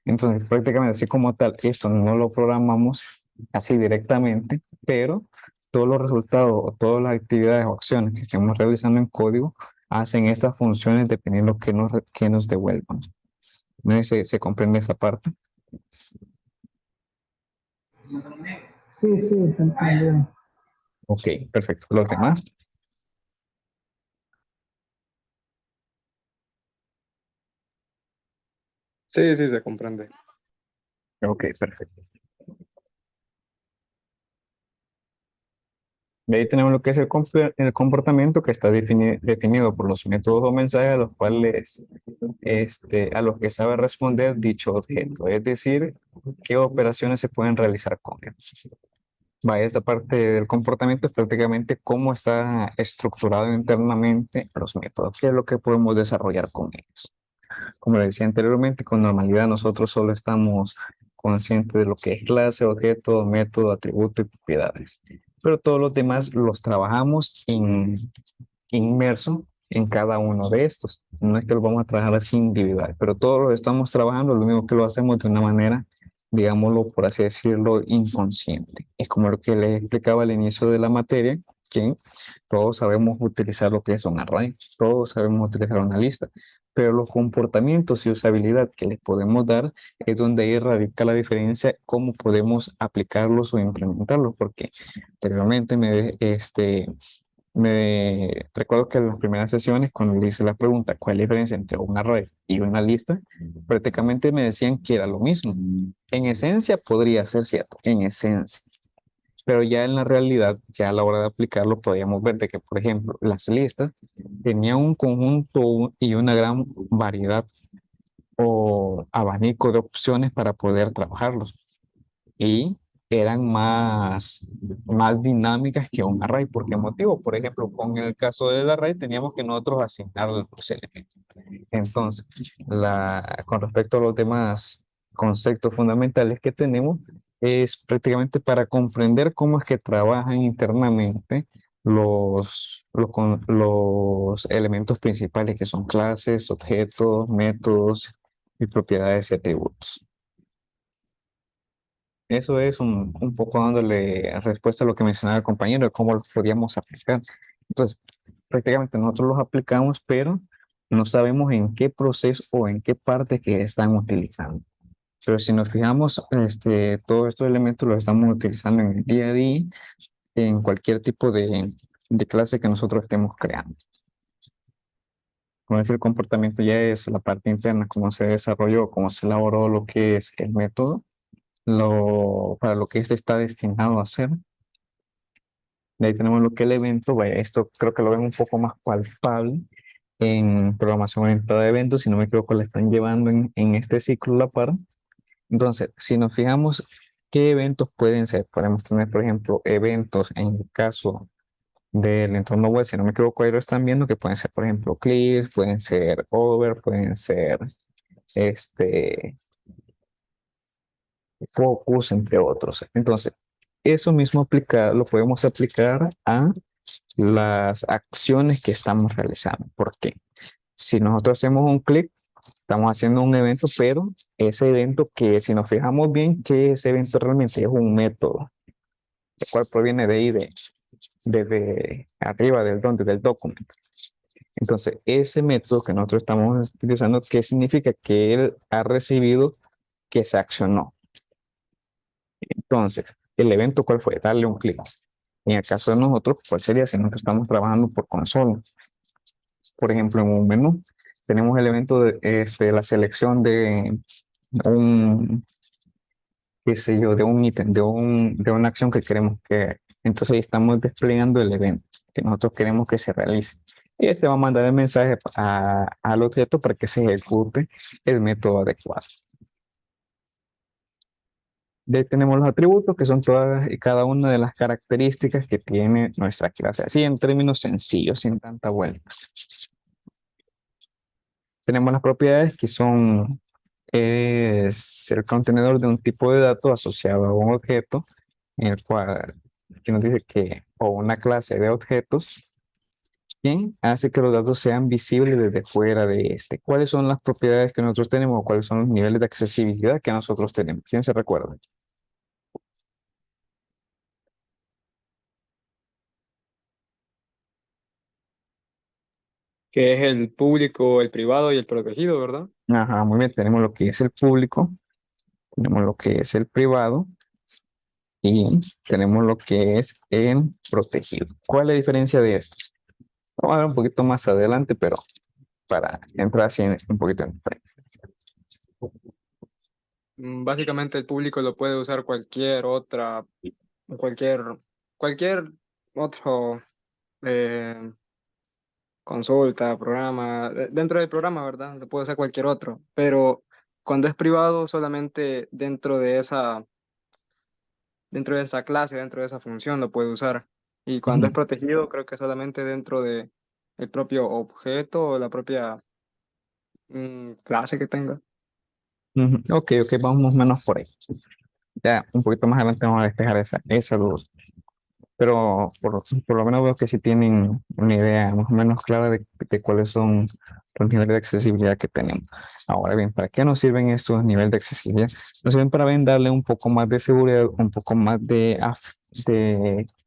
Entonces, prácticamente así como tal, esto no lo programamos así directamente, pero todos los resultados o todas las actividades o acciones que estemos realizando en código hacen estas funciones dependiendo de que nos devuelvan. ¿No sé si se comprende esa parte? Sí, sí, te entiendo. Ok, perfecto. ¿Los demás? Sí, sí, se comprende. Ok, perfecto. De ahí tenemos lo que es el comportamiento que está definido por los métodos o mensajes a los cuales, a los que sabe responder dicho objeto, es decir, qué operaciones se pueden realizar con él. Va, esa parte del comportamiento es prácticamente cómo está estructurado internamente los métodos, qué es lo que podemos desarrollar con ellos. Como le decía anteriormente, con normalidad nosotros solo estamos conscientes de lo que es clase, objeto, método, atributo y propiedades. Pero todos los demás los trabajamos inmerso en cada uno de estos. No es que los vamos a trabajar así individual, pero todos los estamos trabajando, lo único que lo hacemos de una manera, digámoslo, por así decirlo, inconsciente. Es como lo que les explicaba al inicio de la materia, que todos sabemos utilizar lo que es un array, todos sabemos utilizar una lista, pero los comportamientos y usabilidad que les podemos dar es donde ahí radica la diferencia, cómo podemos aplicarlos o implementarlos, porque anteriormente me recuerdo que en las primeras sesiones, cuando le hice la pregunta, ¿cuál es la diferencia entre una red y una lista? Prácticamente me decían que era lo mismo. En esencia podría ser cierto, en esencia. Pero ya en la realidad, ya a la hora de aplicarlo, podíamos ver de que, por ejemplo, las listas tenían un conjunto y una gran variedad o abanico de opciones para poder trabajarlos. Y eran más dinámicas que un array. ¿Por qué motivo? Por ejemplo, con el caso del array teníamos que nosotros asignar los elementos. Entonces, con respecto a los demás conceptos fundamentales que tenemos, es prácticamente para comprender cómo es que trabajan internamente los elementos principales que son clases, objetos, métodos y propiedades y atributos. Eso es un poco dándole respuesta a lo que mencionaba el compañero, de cómo lo podríamos aplicar. Entonces, prácticamente nosotros los aplicamos, pero no sabemos en qué proceso o en qué parte que están utilizando. Pero si nos fijamos, todos estos elementos los estamos utilizando en el día a día, en cualquier tipo de clase que nosotros estemos creando. Como es el comportamiento, ya es la parte interna, cómo se desarrolló, cómo se elaboró lo que es el método, para lo que este está destinado a hacer. De ahí tenemos lo que es el evento. Vaya, esto creo que lo ven un poco más palpable en programación orientada a eventos. Si no me equivoco, la están llevando en este ciclo a la par. Entonces, si nos fijamos, ¿qué eventos pueden ser? Podemos tener, por ejemplo, eventos en el caso del entorno web. Si no me equivoco, ahí lo están viendo, que pueden ser, por ejemplo, clear, pueden ser over, pueden ser este, focus, entre otros. Entonces, eso mismo lo podemos aplicar a las acciones que estamos realizando. ¿Por qué? Si nosotros hacemos un clic, estamos haciendo un evento, pero ese evento que, si nos fijamos bien, que ese evento realmente es un método, el cual proviene de ahí, desde arriba del documento. Entonces, ese método que nosotros estamos utilizando, ¿qué significa? Que él ha recibido que se accionó. Entonces, el evento, ¿cuál fue? Darle un clic. En el caso de nosotros, ¿cuál sería si nosotros estamos trabajando por consola? Por ejemplo, en un menú tenemos el evento de la selección de un, qué sé yo, de un ítem, de una acción que queremos que. Entonces ahí estamos desplegando el evento que nosotros queremos que se realice. Y este va a mandar el mensaje al objeto para que se ejecute el método adecuado. De ahí tenemos los atributos, que son todas y cada una de las características que tiene nuestra clase, así en términos sencillos, sin tanta vuelta. Tenemos las propiedades, que son es el contenedor de un tipo de dato asociado a un objeto, en el cual aquí nos dice que, o una clase de objetos, que hace que los datos sean visibles desde fuera de este. ¿Cuáles son las propiedades que nosotros tenemos o cuáles son los niveles de accesibilidad que nosotros tenemos? ¿Quién se recuerda? Que es el público, el privado y el protegido, ¿verdad? Ajá, muy bien, tenemos lo que es el público, tenemos lo que es el privado y tenemos lo que es el protegido. ¿Cuál es la diferencia de estos? Vamos a ver un poquito más adelante, pero para entrar así un poquito en detalle. Básicamente el público lo puede usar cualquier, cualquier otro eh, consulta, programa, dentro del programa, ¿verdad? Lo puede usar cualquier otro, pero cuando es privado, solamente dentro de esa clase, dentro de esa función lo puede usar. Y cuando es protegido, creo que solamente dentro de el propio objeto o la propia clase que tenga. Ujú. Ok, ok, vamos más o menos por ahí. Ya un poquito más adelante vamos a despejar esa duda. Pero por lo menos veo que sí tienen una idea más o menos clara de cuáles son los niveles de accesibilidad que tenemos. Ahora bien, ¿para qué nos sirven estos niveles de accesibilidad? Nos sirven para bien darle un poco más de seguridad, un poco más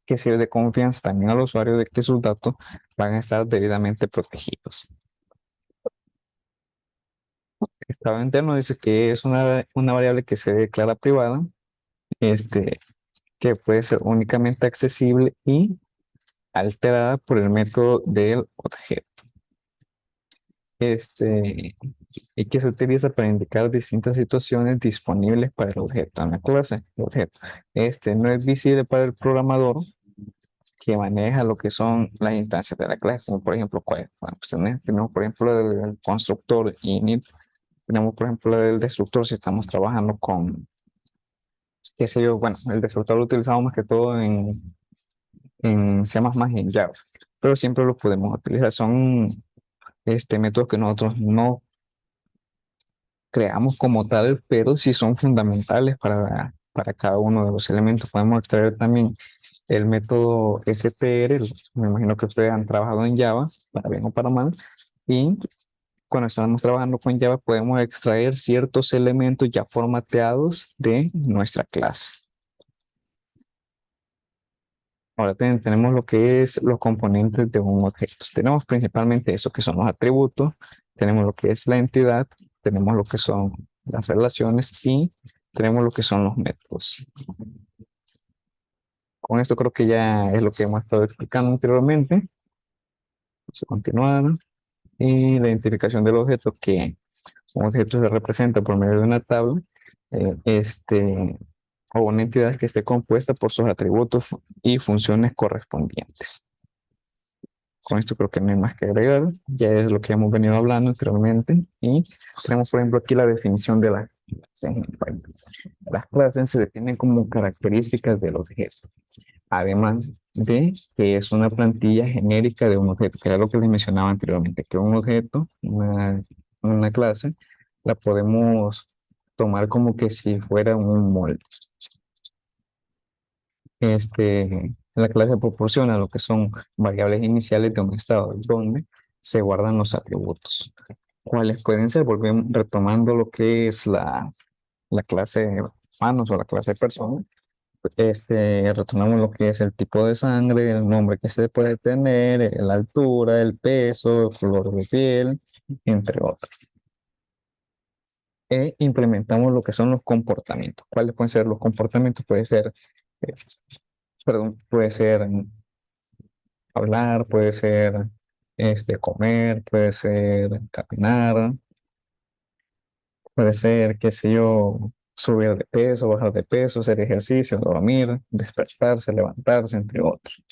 qué sé yo, de confianza también al usuario de que sus datos van a estar debidamente protegidos. Estado interno dice que es una variable que se declara privada, este, que puede ser únicamente accesible y alterada por el método del objeto. Y que se utiliza para indicar distintas situaciones disponibles para el objeto en la clase. El objeto. No es visible para el programador que maneja lo que son las instancias de la clase, como por ejemplo, bueno, pues tenemos por ejemplo el constructor init, tenemos por ejemplo el destructor si estamos trabajando con, qué sé yo, bueno, el destructor lo utilizamos más que todo en C++ y en Java, pero siempre lo podemos utilizar. Son métodos que nosotros no creamos como tal, pero sí son fundamentales para cada uno de los elementos. Podemos extraer también el método str, me imagino que ustedes han trabajado en Java, para bien o para mal, y cuando estamos trabajando con Java podemos extraer ciertos elementos ya formateados de nuestra clase. Ahora tenemos lo que es los componentes de un objeto. Tenemos principalmente eso que son los atributos, tenemos lo que es la entidad, tenemos lo que son las relaciones y tenemos lo que son los métodos. Con esto creo que ya es lo que hemos estado explicando anteriormente. Vamos a continuar. Y la identificación del objeto, que un objeto se representa por medio de una tabla, o una entidad que esté compuesta por sus atributos y funciones correspondientes. Con esto creo que no hay más que agregar, ya es lo que hemos venido hablando anteriormente. Y tenemos, por ejemplo, aquí la definición de las clases. Las clases se definen como características del objeto, además de que es una plantilla genérica de un objeto, que era lo que les mencionaba anteriormente, que un objeto, una clase, la podemos tomar como que si fuera un molde. La clase proporciona lo que son variables iniciales de un estado donde se guardan los atributos. ¿Cuáles pueden ser? Volvemos retomando lo que es la clase humanos o la clase persona. Retomamos lo que es el tipo de sangre, el nombre que se puede tener, la altura, el peso, el color de piel, entre otros. E implementamos lo que son los comportamientos. ¿Cuáles pueden ser los comportamientos? Eh, puede ser hablar, puede ser comer, puede ser caminar, puede ser, qué sé yo, subir de peso, bajar de peso, hacer ejercicio, dormir, despertarse, levantarse, entre otros.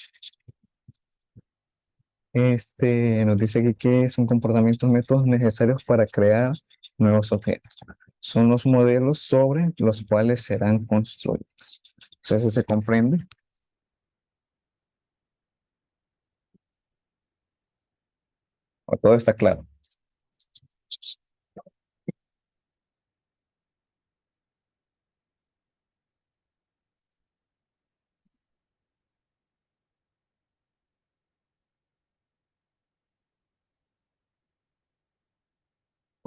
Nos dice que son comportamientos métodos necesarios para crear nuevos objetos. Son los modelos sobre los cuales serán construidos. Entonces, ¿se comprende? ¿O todo está claro?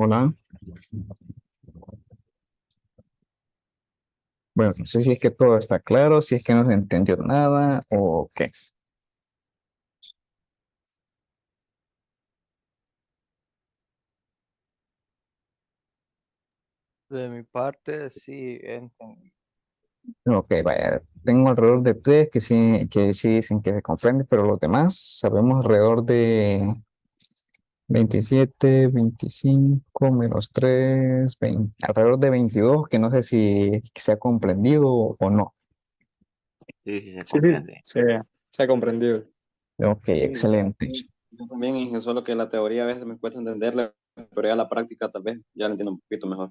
Hola. Bueno, no sé si es que todo está claro, si es que no se entendió nada o qué. De mi parte, sí, entendí. Ok, vaya. Tengo alrededor de tres que sí dicen que se comprende, pero los demás sabemos alrededor de 27, 25 menos 3, 20, alrededor de 22, que no sé si se ha comprendido o no. Sí, sí, se Sí, sí, comprende. se ha comprendido. Ok, Sí, excelente. yo también, y solo que la teoría a veces me cuesta entenderla, pero ya la práctica tal vez ya la entiendo un poquito mejor.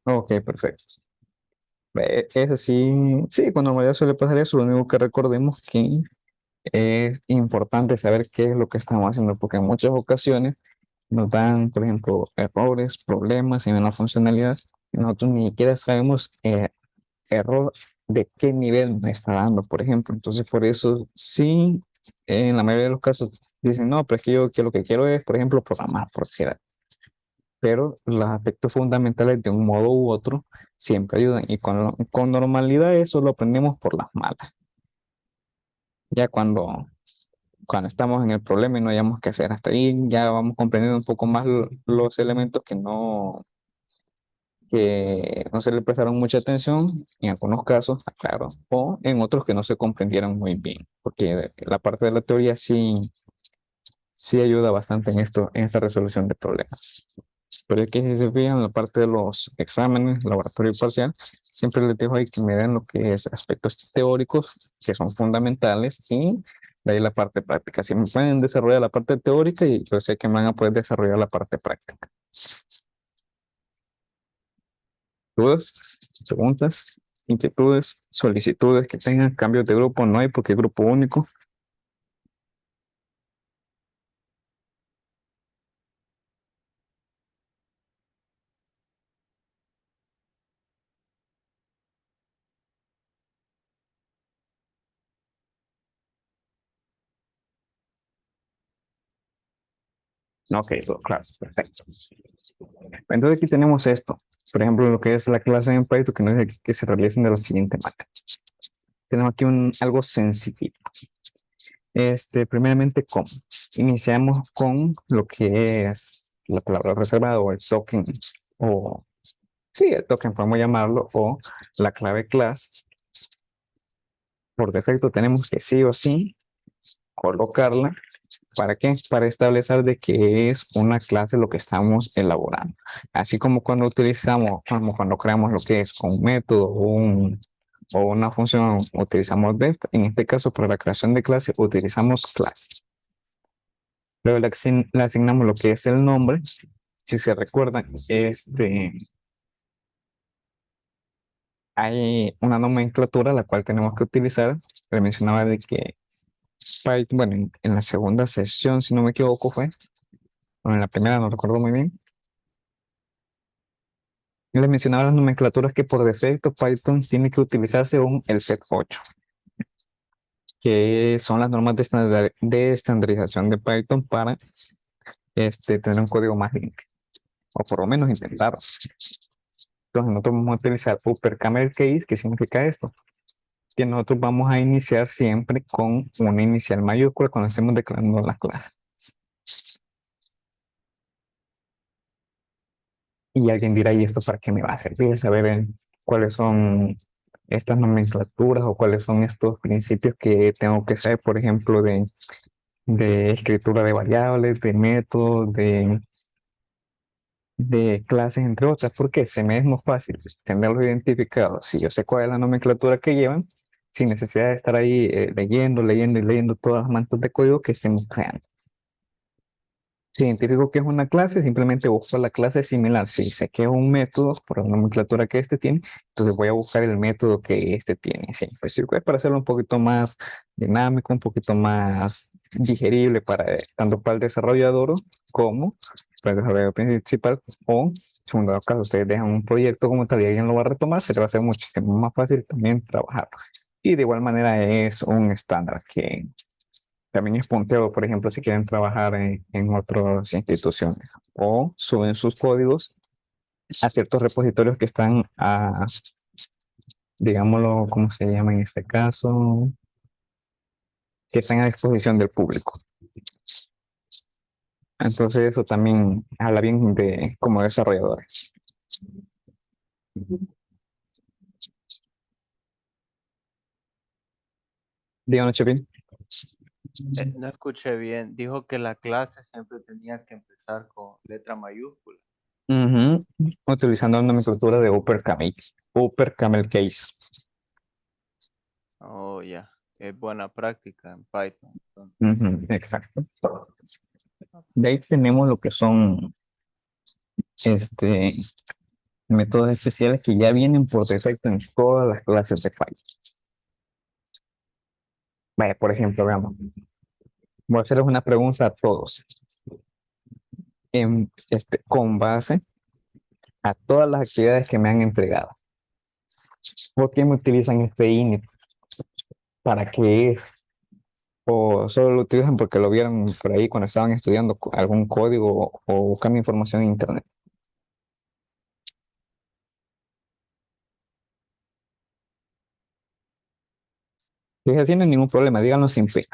Ok, perfecto. Eso sí, sí, con normalidad suele pasar eso. Lo único que recordemos que es importante saber qué es lo que estamos haciendo, porque en muchas ocasiones nos dan, por ejemplo, errores, problemas en una funcionalidad y nosotros ni siquiera sabemos error de qué nivel me está dando, por ejemplo. Entonces, por eso sí, en la mayoría de los casos dicen, no, pero es que yo que lo que quiero es, por ejemplo, programar, por decir algo. Pero los aspectos fundamentales de un modo u otro siempre ayudan y con normalidad eso lo aprendemos por las malas. Ya cuando estamos en el problema y no hayamos que hacer hasta ahí, ya vamos comprendiendo un poco más los elementos que no se le prestaron mucha atención, en algunos casos, claro, o en otros que no se comprendieron muy bien, porque la parte de la teoría sí ayuda bastante en esto, en esta resolución de problemas. Pero es que si se fijan en la parte de los exámenes, laboratorio y parcial, siempre les dejo ahí que me den lo que es aspectos teóricos, que son fundamentales, y de ahí la parte práctica. Si me pueden desarrollar la parte teórica, y yo sé que me van a poder desarrollar la parte práctica. ¿Dudas? ¿Preguntas? ¿Inquietudes? ¿Solicitudes que tengan? ¿Cambios de grupo? No hay porque es grupo único. Ok, todo claro, perfecto. Entonces aquí tenemos esto. Por ejemplo, lo que es la clase en Python, que nos dice que se realicen de la siguiente manera. Tenemos aquí algo sencillito. Primeramente, ¿cómo? Iniciamos con lo que es la palabra reservada o el token, o sí, el token, podemos llamarlo, o la clave class. Por defecto tenemos que sí o sí colocarla. ¿Para qué? Para establecer de que es una clase lo que estamos elaborando. Así como cuando utilizamos, como cuando creamos lo que es un método o una función, utilizamos def. En este caso, para la creación de clase, utilizamos clase. Luego le asignamos lo que es el nombre. Si se recuerdan, hay una nomenclatura la cual tenemos que utilizar. Le mencionaba de que Python, bueno, en la segunda sesión, si no me equivoco, fue, o en la primera, no recuerdo muy bien. Les mencionaba las nomenclaturas que por defecto Python tiene que utilizarse el FET8, que son las normas de estandarización de Python para tener un código más limpio, o por lo menos intentar. Entonces nosotros vamos a utilizar Upper Camel Case. ¿Qué significa esto? Que nosotros vamos a iniciar siempre con una inicial mayúscula cuando estemos declarando la clase. Y alguien dirá, ¿y esto para qué me va a servir? Saber cuáles son estas nomenclaturas o cuáles son estos principios que tengo que saber, por ejemplo, de escritura de variables, de métodos, de clases, entre otras, porque se me es más fácil tenerlos identificados. Si yo sé cuál es la nomenclatura que llevan, sin necesidad de estar ahí leyendo todas las mantas de código que estemos creando. Si identifico que es una clase, simplemente busco la clase similar. Si sé que es un método, por la nomenclatura que este tiene, entonces voy a buscar el método que este tiene. Sí, pues sí, pues para hacerlo un poquito más dinámico, un poquito más digerible tanto para el desarrollador como para el desarrollador principal. O, segundo caso, ustedes dejan un proyecto como tal y alguien lo va a retomar, se le va a hacer muchísimo más fácil también trabajar. Y de igual manera es un estándar También es punteo, por ejemplo, si quieren trabajar en otras instituciones. O suben sus códigos a ciertos repositorios que están a, digámoslo, ¿cómo se llama en este caso? Que están a disposición del público. Entonces eso también habla bien de como desarrollador. Díganos, Chepín. No escuché bien. Dijo que la clase siempre tenía que empezar con letra mayúscula. Ujú. Utilizando la nomenclatura de Upper Camel Case. Oh, ya. Es buena práctica en Python. Entonces. Ujú, exacto. De ahí tenemos lo que son este, métodos especiales que ya vienen por defecto en todas las clases de Python. Vaya, por ejemplo, veamos. Voy a hacerles una pregunta a todos. Con base a todas las actividades que me han entregado. ¿Por qué me utilizan este init? ¿Para qué es? ¿O solo lo utilizan porque lo vieron por ahí cuando estaban estudiando algún código o buscando información en internet? Si es así, no hay ningún problema, díganlo sin pena.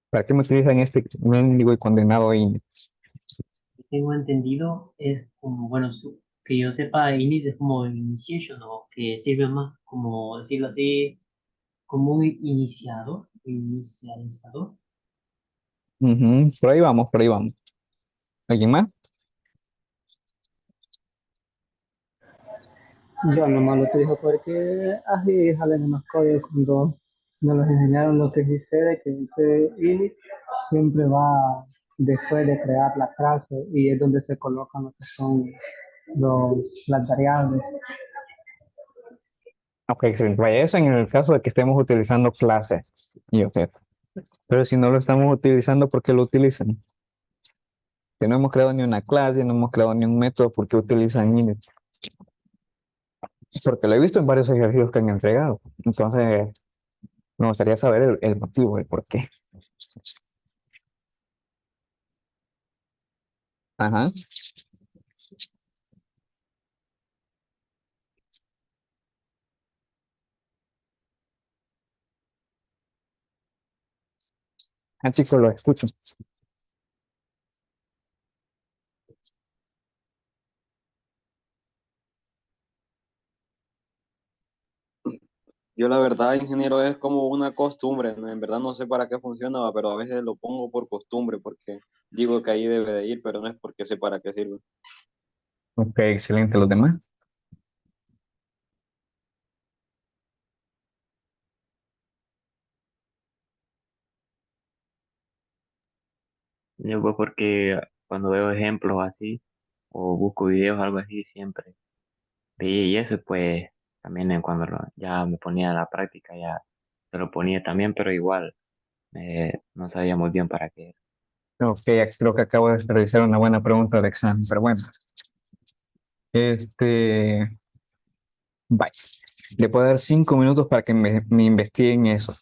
¿Para qué me utilizan este mendigo y condenado init? Tengo entendido, es como, bueno, que yo sepa, init es como initiation o que sirve más, como decirlo así, como un iniciador, inicializador. Ujú, por ahí vamos, por ahí vamos. ¿Alguien más? Yo nomás lo utilizo porque así salen unos códigos cuando nos los enseñaron lo que dice de que ese init siempre va después de crear la clase y es donde se colocan lo que son las variables. Ok, excelente. Vaya, eso en el caso de que estemos utilizando clases y objetos. Pero si no lo estamos utilizando, ¿por qué lo utilizan? Que no hemos creado ni una clase, no hemos creado ni un método, ¿por qué utilizan init? Porque lo he visto en varios ejercicios que han entregado. Entonces, me gustaría saber el motivo, el por qué. Ajá. Ah, chicos, lo escucho. Yo la verdad, ingeniero, es como una costumbre, ¿no? En verdad no sé para qué funciona, pero a veces lo pongo por costumbre porque digo que ahí debe de ir, pero no es porque sé para qué sirve. Ok, excelente. ¿Los demás? Yo pues porque cuando veo ejemplos así o busco videos algo así siempre veía y eso pues también cuando ya me ponía a la práctica ya se lo ponía también pero igual no sabía muy bien para qué. Ok, creo que acabo de realizar una buena pregunta de examen, pero bueno. Bye. Le puedo dar 5 minutos para que me investiguen eso.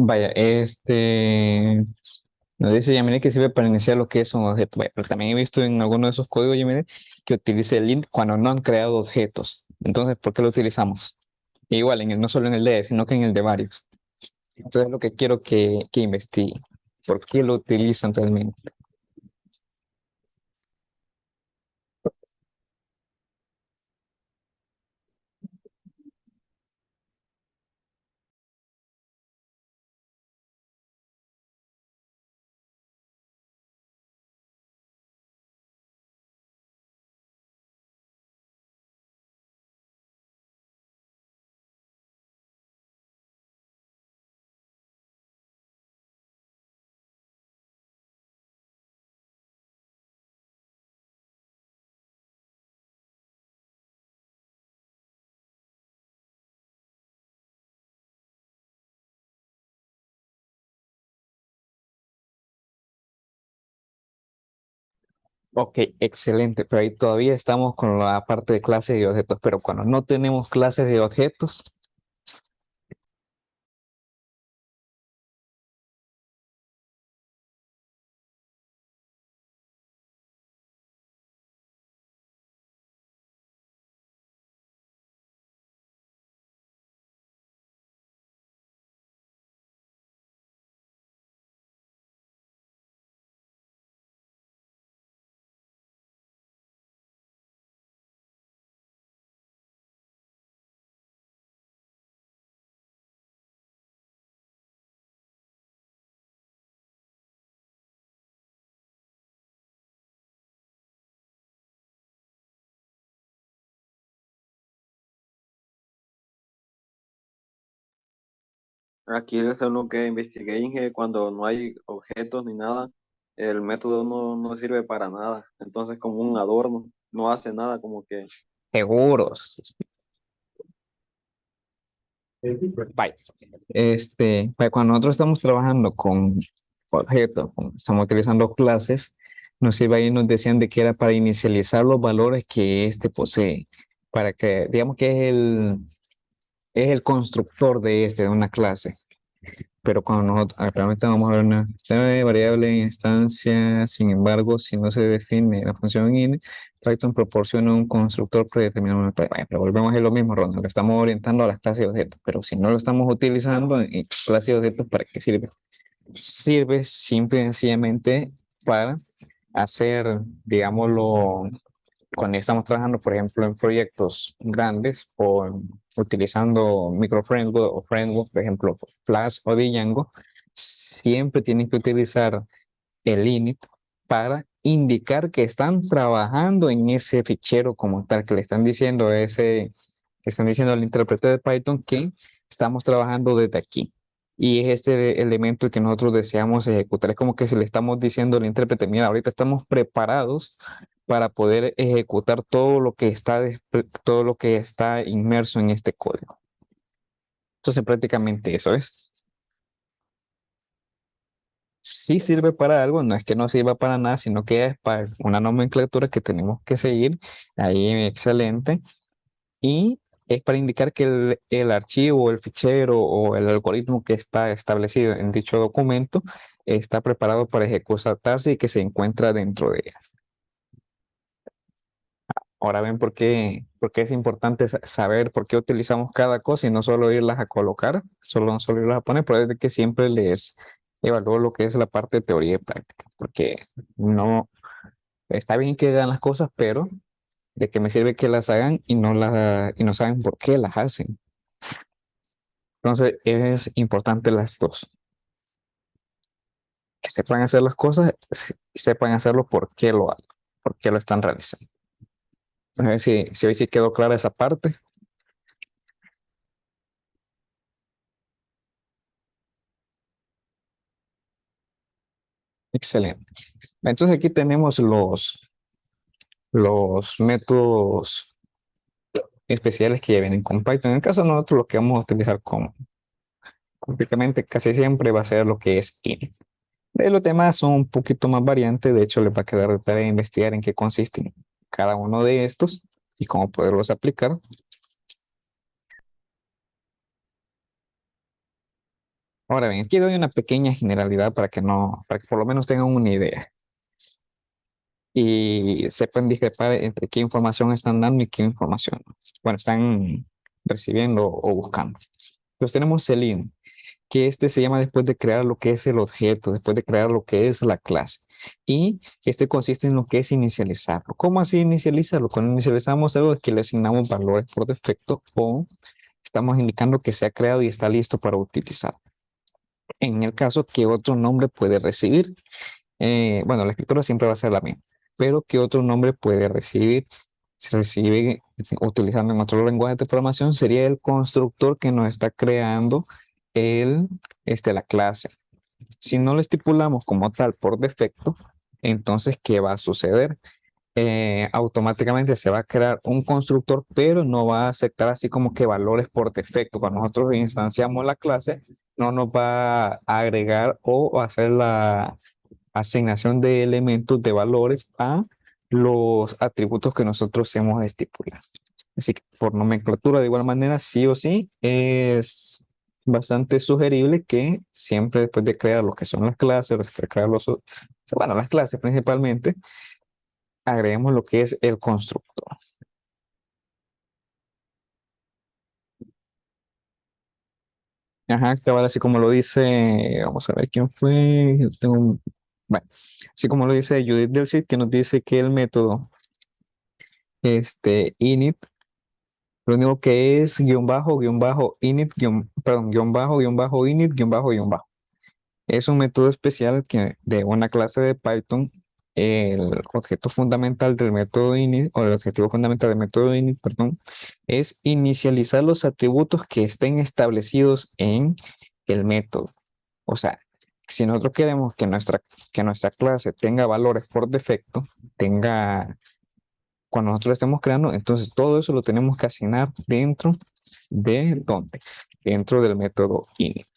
Vaya, nos dice Yamile que sirve para iniciar lo que es un objeto. Vaya, pero también he visto en alguno de esos códigos, Yamile, que utiliza el int cuando no han creado objetos. Entonces, ¿por qué lo utilizamos? Igual, no solo en el de, sino que en el de varios. Entonces, es lo que quiero que investigue. ¿Por qué lo utilizan realmente? Ok, excelente, pero ahí todavía estamos con la parte de clases y objetos, pero cuando no tenemos clases de objetos, Aquí eso es lo que investigué, Inge, cuando no hay objetos ni nada, el método no sirve para nada. Entonces, como un adorno, no hace nada, como que seguros. Bye. Vaya, cuando nosotros estamos trabajando con objetos, estamos utilizando clases, nos iba ahí nos decían de que era para inicializar los valores que éste posee, para que, digamos que es el constructor de una clase. Pero cuando nosotros actualmente vamos a ver una sistema de variable en instancia, sin embargo, si no se define la función in, Python proporciona un constructor predeterminado. Bueno, pero volvemos a lo mismo, Ronald, lo estamos orientando a las clases de objetos, pero si no lo estamos utilizando en clases de objetos, ¿para qué sirve? Sirve simple y sencillamente para hacer, digámoslo, cuando estamos trabajando, por ejemplo, en proyectos grandes o utilizando microframework o framework, por ejemplo, Flash o Django, siempre tienen que utilizar el init para indicar que están trabajando en ese fichero como tal, que le están diciendo que están diciendo al intérprete de Python que estamos trabajando desde aquí. Y es este elemento que nosotros deseamos ejecutar. Es como que si le estamos diciendo al intérprete, mira, ahorita estamos preparados para poder ejecutar todo lo que está inmerso en este código. Entonces, prácticamente eso es. Sí sirve para algo, no es que no sirva para nada, sino que es para una nomenclatura que tenemos que seguir. Ahí, excelente. Y es para indicar que el archivo, el fichero o el algoritmo que está establecido en dicho documento está preparado para ejecutarse y que se encuentra dentro de él. Ahora ven por qué es importante saber por qué utilizamos cada cosa y no solo irlas a colocar, no solo irlas a poner, pero es de que siempre les evalúo lo que es la parte de teoría y práctica, porque no está bien que hagan las cosas, pero de qué me sirve que las hagan y no saben por qué las hacen. Entonces es importante las dos, que sepan hacer las cosas y sepan hacerlo por qué lo están realizando. A ver si hoy sí quedó clara esa parte. Excelente. Entonces aquí tenemos los métodos especiales que ya vienen con Python. En el caso de nosotros lo que vamos a utilizar prácticamente casi siempre va a ser lo que es init. De los demás son un poquito más variantes, de hecho les va a quedar de tarea investigar en qué consisten cada uno de estos y cómo poderlos aplicar. Ahora bien, aquí doy una pequeña generalidad para que no, para que por lo menos tengan una idea y sepan discrepar entre qué información están dando y qué información, bueno, están recibiendo o buscando. Entonces tenemos el in, que este se llama después de crear lo que es el objeto, después de crear lo que es la clase. Y este consiste en lo que es inicializarlo. ¿Cómo así inicializarlo? Cuando inicializamos algo es que le asignamos valores por defecto o estamos indicando que se ha creado y está listo para utilizar. En el caso que otro nombre puede recibir, bueno, la escritura siempre va a ser la misma, pero que otro nombre puede recibir, se recibe utilizando en otro lenguaje de programación, sería el constructor que nos está creando la clase. Si no lo estipulamos como tal por defecto, entonces, ¿qué va a suceder? Automáticamente se va a crear un constructor, pero no va a aceptar así como que valores por defecto. Cuando nosotros instanciamos la clase, no nos va a agregar o hacer la asignación de elementos de valores a los atributos que nosotros hemos estipulado. Así que por nomenclatura, de igual manera, sí o sí, es bastante sugerible que siempre después de crear lo que son las clases, después de crear bueno, las clases principalmente, agreguemos lo que es el constructor. Ajá, cabal, así como lo dice, vamos a ver quién fue. Bueno, así como lo dice Judith del Cid, que nos dice que el método init, lo único que es guión bajo, init, perdón, guión bajo, init, guión bajo, guión bajo. Es un método especial que de una clase de Python, el objeto fundamental del método init, o el objetivo fundamental del método init, perdón, es inicializar los atributos que estén establecidos en el método. O sea, si nosotros queremos que nuestra clase tenga valores por defecto, cuando nosotros estemos creando, entonces todo eso lo tenemos que asignar dentro de ¿dónde? Dentro del método init.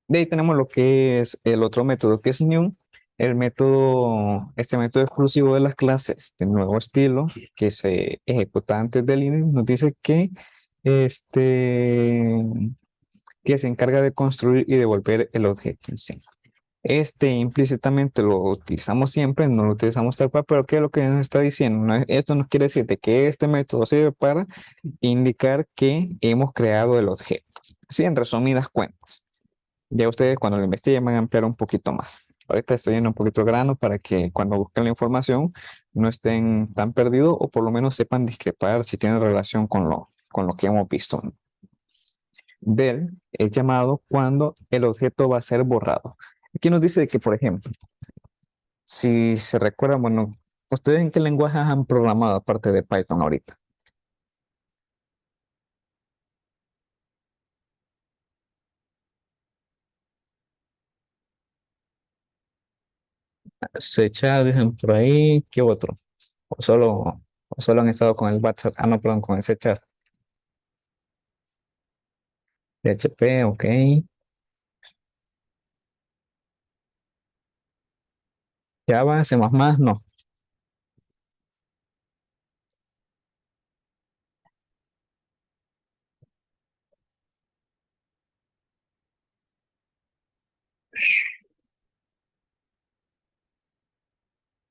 De ahí tenemos lo que es el otro método que es new, este método exclusivo de las clases de nuevo estilo que se ejecuta antes del init nos dice este, que se encarga de construir y devolver el objeto en sí. Implícitamente lo utilizamos siempre, no lo utilizamos tal cual, pero ¿qué es lo que nos está diciendo? Esto nos quiere decir de que este método sirve para indicar que hemos creado el objeto. Sí, en resumidas cuentas. Ya ustedes cuando lo investiguen van a ampliar un poquito más. Ahorita estoy yendo un poquito al grano para que cuando busquen la información no estén tan perdidos o por lo menos sepan discrepar si tiene relación con lo que hemos visto. Del es llamado cuando el objeto va a ser borrado. Aquí nos dice que, por ejemplo, si se recuerdan, bueno, ¿ustedes en qué lenguaje han programado aparte de Python ahorita? Secha, dicen por ahí, ¿qué otro? O solo han estado con el WhatsApp, no, perdón, con el Secha. PHP, ok. Java, C++, no.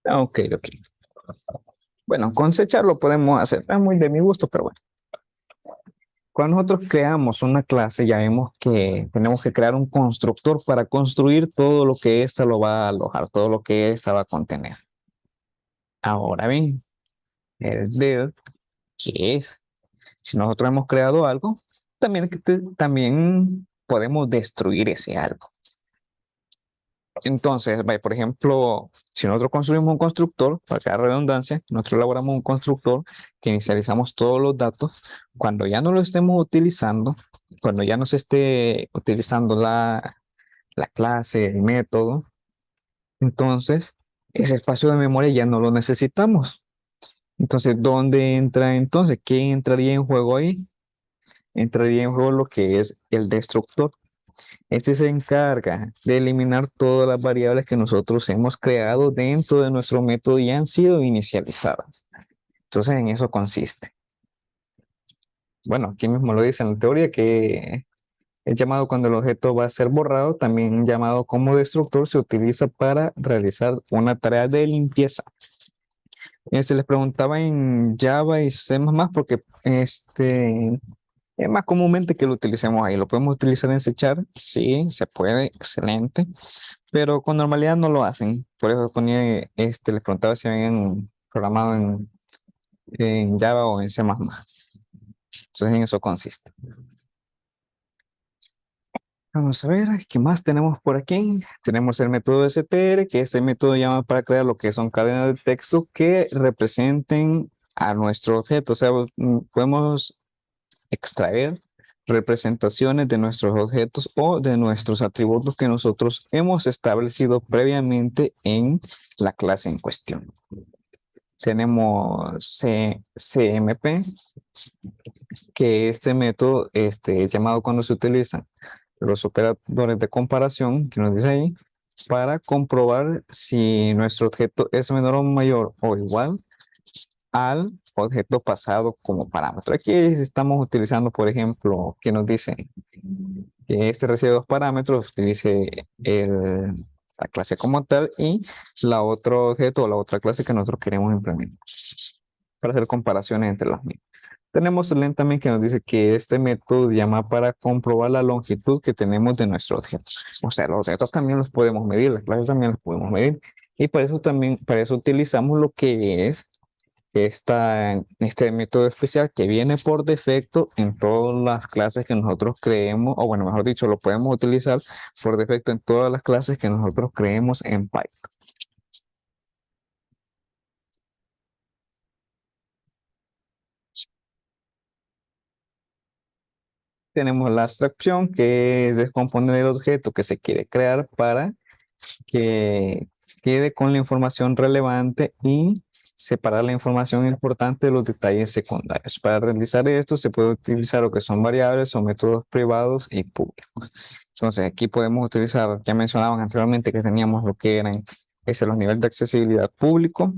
Ok, ok. Bueno, con C# lo podemos hacer. Es muy de mi gusto, pero bueno. Cuando nosotros creamos una clase, ya vemos que tenemos que crear un constructor para construir todo lo que ésta lo va a alojar, todo lo que ésta va a contener. Ahora bien, el dead, ¿qué es? Si nosotros hemos creado algo, también podemos destruir ese algo. Entonces, por ejemplo, si nosotros construimos un constructor, para que haga redundancia, nosotros elaboramos un constructor que inicializamos todos los datos. Cuando ya no lo estemos utilizando, cuando ya no se esté utilizando la clase, el método, entonces ese espacio de memoria ya no lo necesitamos. Entonces, ¿dónde entra entonces? ¿Qué entraría en juego ahí? Entraría en juego lo que es el destructor. Este se encarga de eliminar todas las variables que nosotros hemos creado dentro de nuestro método y han sido inicializadas. Entonces, en eso consiste. bueno, aquí mismo lo dice en la teoría que es llamado cuando el objeto va a ser borrado, también llamado como destructor, se utiliza para realizar una tarea de limpieza. Se les preguntaba en Java y C++ porque es más comúnmente que lo utilicemos ahí. ¿Lo podemos utilizar en C#? Sí, se puede, excelente, pero con normalidad no lo hacen. Por eso ponía, les preguntaba si habían programado en Java o en C++. Entonces en eso consiste. Vamos a ver, ¿qué más tenemos por aquí? Tenemos el método STR, que es el método llamado para crear lo que son cadenas de texto que representen a nuestro objeto. O sea, podemos extraer representaciones de nuestros objetos o de nuestros atributos que nosotros hemos establecido previamente en la clase en cuestión. Tenemos CMP, que este método es llamado cuando se utilizan los operadores de comparación, que nos dice ahí, para comprobar si nuestro objeto es menor o mayor o igual al objeto pasado como parámetro. Aquí estamos utilizando, por ejemplo, que nos dice que este recibe dos parámetros, utilice la clase como tal y la otro objeto o la otra clase que nosotros queremos implementar para hacer comparaciones entre las mismas. Tenemos el len también que nos dice que este método llama para comprobar la longitud que tenemos de nuestro objeto. O sea, los objetos también los podemos medir, las clases también las podemos medir. Y para eso utilizamos lo que es este método especial que viene por defecto en todas las clases que nosotros creemos, o bueno, mejor dicho, lo podemos utilizar por defecto en todas las clases que nosotros creemos en Python. Tenemos la abstracción, que es descomponer el objeto que se quiere crear para que quede con la información relevante y separar la información importante de los detalles secundarios. Para realizar esto se puede utilizar lo que son variables o métodos privados y públicos. Entonces aquí podemos utilizar, ya mencionaban anteriormente que teníamos lo que eran los niveles de accesibilidad público,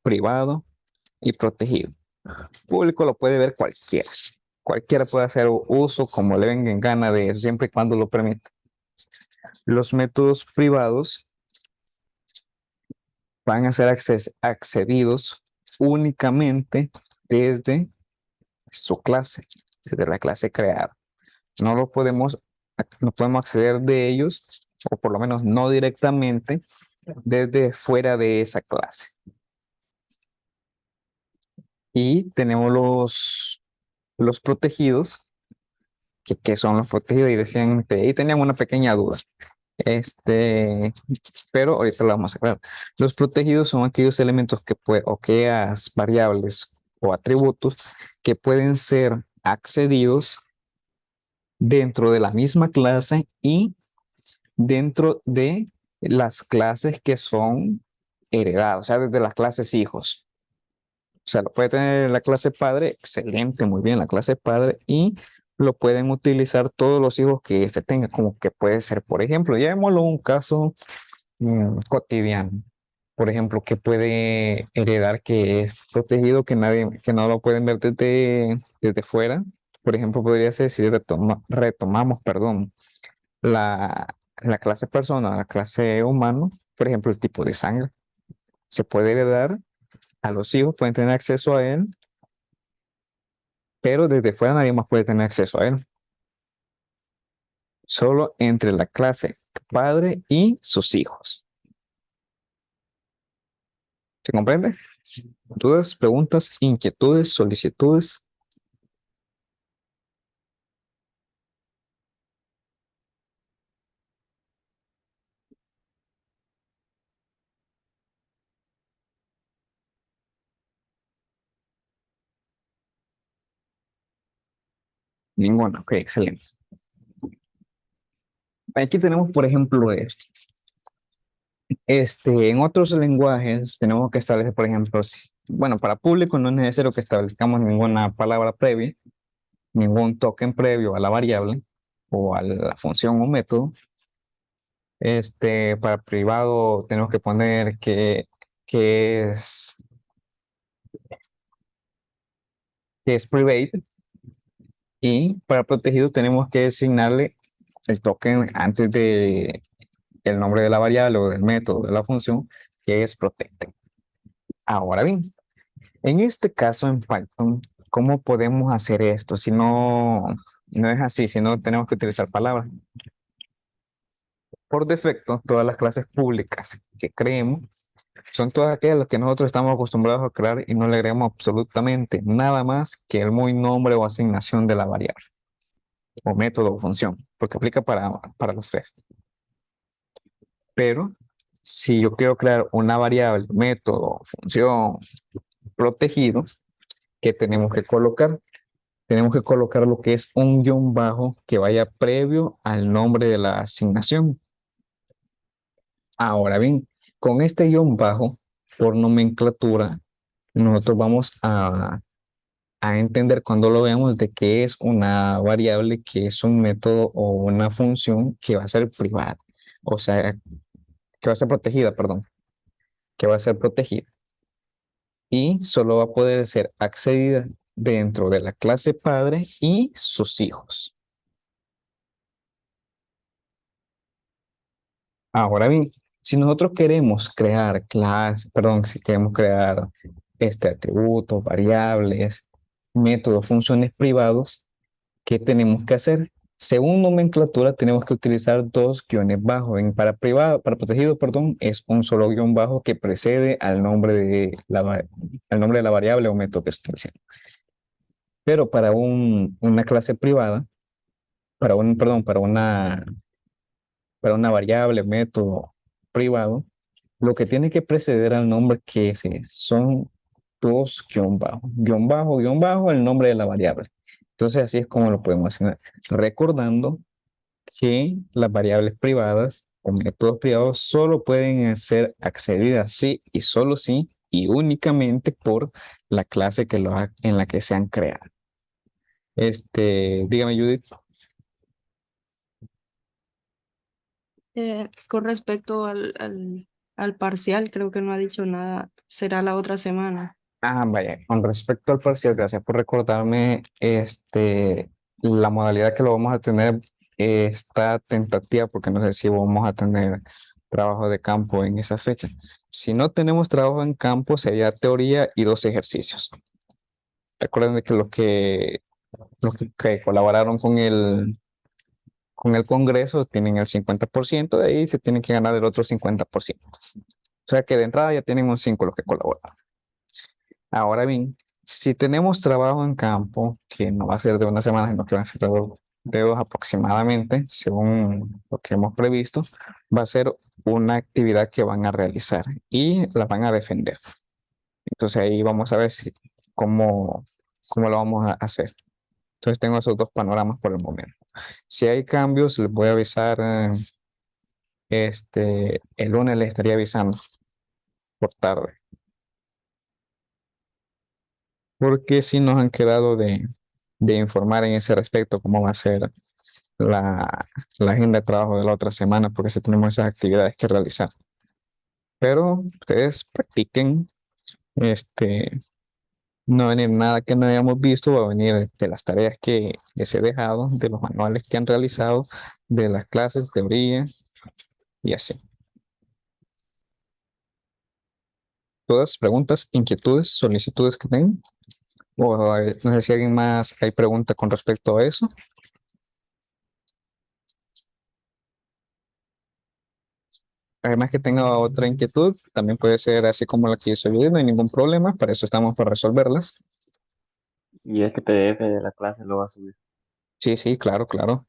privado y protegido. Público lo puede ver cualquiera. Cualquiera puede hacer uso como le venga en gana de eso, siempre y cuando lo permita. Los métodos privados van a ser accedidos únicamente desde su clase, desde la clase creada. No podemos acceder de ellos, o por lo menos no directamente, desde fuera de esa clase. Y tenemos los protegidos, que son los protegidos, y decían, ahí tenían una pequeña duda. Pero ahorita lo vamos a aclarar. Los protegidos son aquellos elementos o aquellas variables o atributos que pueden ser accedidos dentro de la misma clase y dentro de las clases que son heredadas, o sea, desde las clases hijos. O sea, lo puede tener la clase padre, excelente, muy bien, la clase padre, y lo pueden utilizar todos los hijos que éste tenga, como que puede ser, por ejemplo, llevémoslo a un caso cotidiano. Por ejemplo, que puede heredar que es protegido, que no lo pueden ver desde fuera. Por ejemplo, podría ser si retomamos, perdón, la clase persona, la clase humano, por ejemplo, el tipo de sangre. Se puede heredar, a los hijos pueden tener acceso a él, pero desde fuera nadie más puede tener acceso a él. Solo entre la clase padre y sus hijos. ¿Se comprende? ¿Dudas, preguntas, inquietudes, solicitudes? Ninguna. Ok, excelente. Aquí tenemos, por ejemplo, esto. En otros lenguajes tenemos que establecer, por ejemplo, bueno, para público no es necesario que establezcamos ninguna palabra previa, ningún token previo a la variable o a la función o método. Para privado tenemos que poner que es private, Y para protegido tenemos que designarle el token antes de el nombre de la variable o del método de la función, que es protected. Ahora bien, en este caso en Python, ¿cómo podemos hacer esto? Si no es así, si no tenemos que utilizar palabras. Por defecto, todas las clases públicas que creemos son todas aquellas que nosotros estamos acostumbrados a crear y no le agregamos absolutamente nada más que el muy nombre o asignación de la variable, o método o función, porque aplica para los tres. Pero si yo quiero crear una variable, método, función, protegido, ¿qué tenemos que colocar? Tenemos que colocar lo que es un guión bajo que vaya previo al nombre de la asignación. Ahora bien, con este guión bajo, por nomenclatura, nosotros vamos a entender cuando lo veamos de que es una variable, que es un método o una función que va a ser privada, o sea, que va a ser protegida, perdón, que va a ser protegida y solo va a poder ser accedida dentro de la clase padre y sus hijos. Ahora bien, si nosotros queremos crear clases, perdón, si queremos crear atributos, variables, métodos, funciones privados, ¿qué tenemos que hacer? Según nomenclatura, tenemos que utilizar dos guiones bajos. Para privado, para protegido, perdón, es un solo guión bajo que precede al nombre de al nombre de la variable o método que estoy diciendo. Pero para una clase privada, perdón, para una variable, método privado, lo que tiene que preceder al nombre son dos guión bajo, el nombre de la variable. Entonces así es como lo podemos hacer, recordando que las variables privadas o métodos privados solo pueden ser accedidas sí y solo sí y únicamente por la clase en la que se han creado. Dígame, Judith. Con respecto al parcial, creo que no ha dicho nada. Será la otra semana. Ah, vaya, con respecto al parcial, gracias por recordarme, la modalidad que lo vamos a tener está tentativa porque no sé si vamos a tener trabajo de campo en esa fecha. Si no tenemos trabajo en campo, sería teoría y 2 ejercicios. Recuerden de que que colaboraron con el Congreso tienen el 50%, de ahí se tienen que ganar el otro 50%. O sea que de entrada ya tienen un 5 los que colaboran. Ahora bien, si tenemos trabajo en campo, que no va a ser de una semana, sino que van a ser de 2 aproximadamente, según lo que hemos previsto, va a ser una actividad que van a realizar y la van a defender. Entonces ahí vamos a ver cómo lo vamos a hacer. Entonces tengo esos dos panoramas por el momento. Si hay cambios, les voy a avisar, el lunes les estaría avisando por tarde. Porque si nos han quedado de informar en ese respecto cómo va a ser la agenda de trabajo de la otra semana, porque si tenemos esas actividades que realizar. Pero ustedes practiquen, no va a venir nada que no hayamos visto, va a venir de las tareas que les he dejado, de los manuales que han realizado, de las clases, teoría y así. Todas preguntas, inquietudes, solicitudes que tengan. O no sé si alguien más hay pregunta con respecto a eso. Además que tenga otra inquietud, también puede ser así como la que hizo yo, no hay ningún problema, para eso estamos para resolverlas. Y este PDF de la clase lo va a subir. Sí, sí, claro, claro.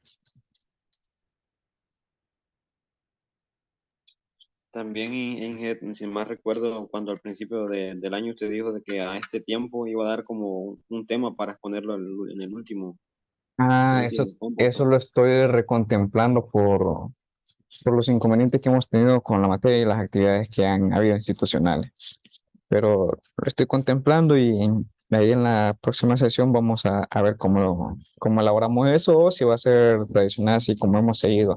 También, Inge, si más recuerdo, cuando al principio del año usted dijo de que a este tiempo iba a dar como un tema para exponerlo en el Ah, último eso cómputo. lo estoy recontemplando por los inconvenientes que hemos tenido con la materia y las actividades que han habido institucionales. Pero lo estoy contemplando y de ahí en la próxima sesión vamos a ver cómo elaboramos eso o si va a ser tradicional, así como hemos seguido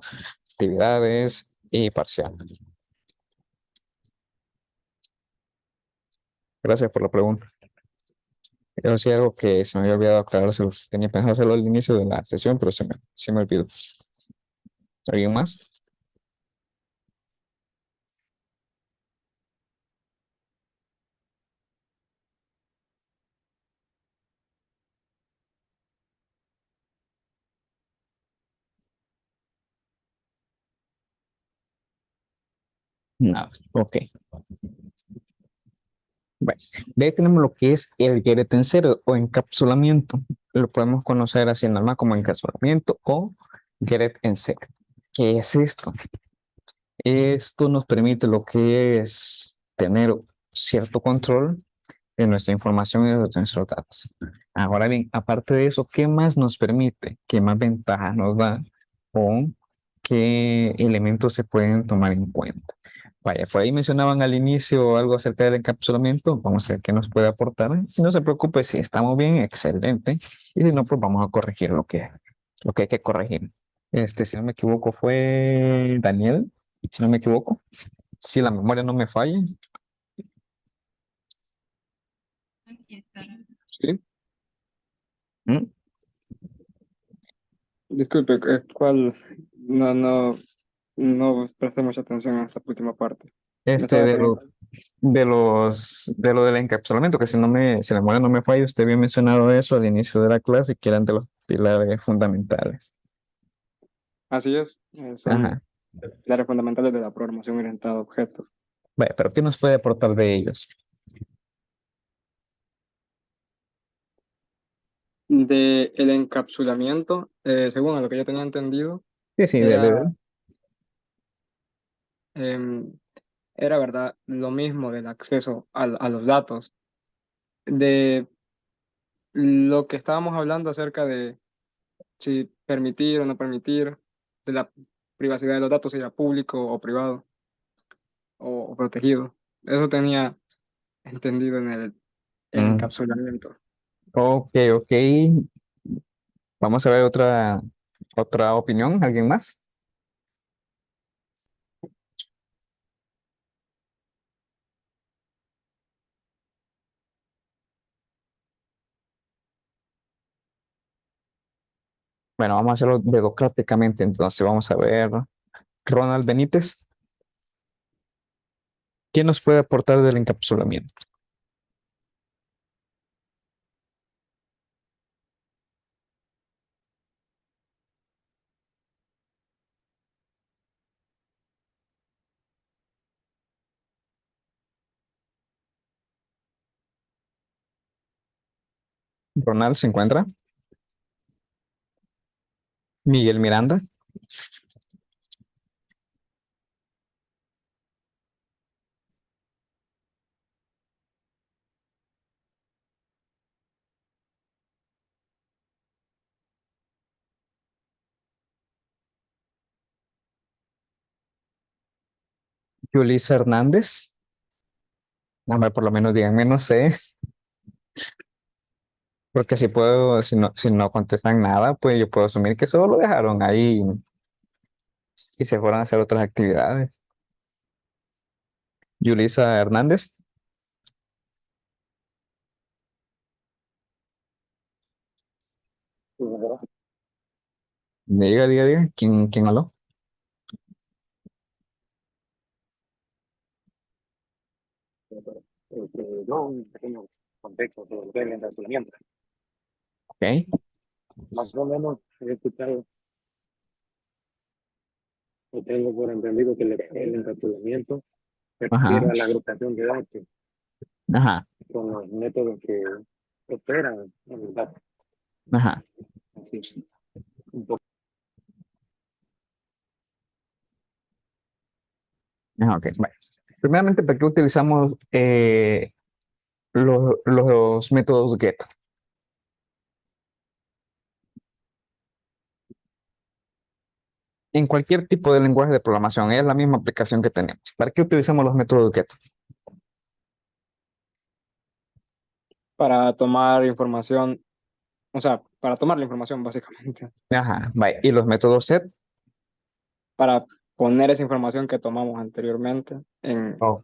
actividades y parcial. Gracias por la pregunta. Pero sí algo que se me había olvidado aclarar, tenía pensado hacerlo al inicio de la sesión, pero se me olvidó. ¿Alguien más? Nada, ok. Bueno, de ahí tenemos lo que es el Get en cero o encapsulamiento. Lo podemos conocer así normal como encapsulamiento o Get en cero. ¿Qué es esto? Esto nos permite lo que es tener cierto control de nuestra información y de nuestros datos. Ahora bien, aparte de eso, ¿qué más nos permite? ¿Qué más ventajas nos da? ¿O qué elementos se pueden tomar en cuenta? Vaya, por ahí mencionaban al inicio algo acerca del encapsulamiento. Vamos a ver qué nos puede aportar. No se preocupe, si estamos bien, excelente. Y si no, pues vamos a corregir lo que hay que corregir. Si no me equivoco, fue Daniel, si no me equivoco. Si la memoria no me falla. Sí. ¿Mm? Disculpe, ¿cuál? No presté mucha atención a esta última parte. Me estaba De preguntando. de lo del encapsulamiento, que si la memoria no me falla, usted había mencionado eso al inicio de la clase, que eran de los pilares fundamentales. Así es, son Ajá. pilares fundamentales de la programación orientada a objetos. Vaya, pero ¿qué nos puede aportar de ellos? De el encapsulamiento, según a lo que yo tenía entendido, Sí, sí, era, em, era verdad lo mismo del acceso a los datos. De lo que estábamos hablando acerca de si permitir o no permitir, de la privacidad de los datos, si era público o privado o protegido. Eso tenía entendido en el Mm, encapsulamiento. ok, ok. Vamos a ver otra opinión. ¿Alguien más? Bueno, vamos a hacerlo dedocráticamente, entonces vamos a ver. Ronald Benítez, ¿quién nos puede aportar del encapsulamiento? Ronald se encuentra. Miguel Miranda. Yulisa Hernández. A ver, por lo menos díganme, no sé. Porque si no contestan nada, pues yo puedo asumir que solo lo dejaron ahí y se fueron a hacer otras actividades. Yulisa Hernández. Diga. ¿Quién habló? Yo un pequeño contexto sobre el encapsulamiento. Ok. Más o menos he escuchado, o tengo por entendido que el encapsulamiento se refiere Ajá. a la agrupación de datos Ajá. con los métodos que operan en el dato. Ajá. Así, un poco. Ajá, ok. Vale. Primeramente, ¿para qué utilizamos los métodos GET? En cualquier tipo de lenguaje de programación, es la misma aplicación que tenemos. ¿Para qué utilizamos los métodos GET? Para tomar información, o sea, para tomar la información básicamente, Ajá, vaya. ¿Y los métodos SET? para poner esa información que tomamos anteriormente en Oh.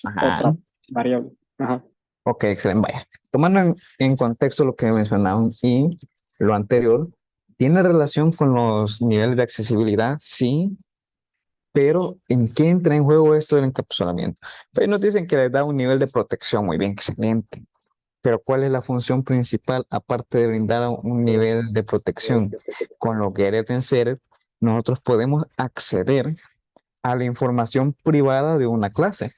Ajá. otra variable. Ajá. Ok, excelente. Vaya. Tomando en contexto lo que mencionaban y lo anterior, ¿tiene relación con los niveles de accesibilidad? Sí, pero ¿en qué entra en juego esto del encapsulamiento? Pues nos dicen que les da un nivel de protección muy bien, excelente. Pero ¿cuál es la función principal aparte de brindar un nivel de protección? Con lo que Get en Set, nosotros podemos acceder a la información privada de una clase.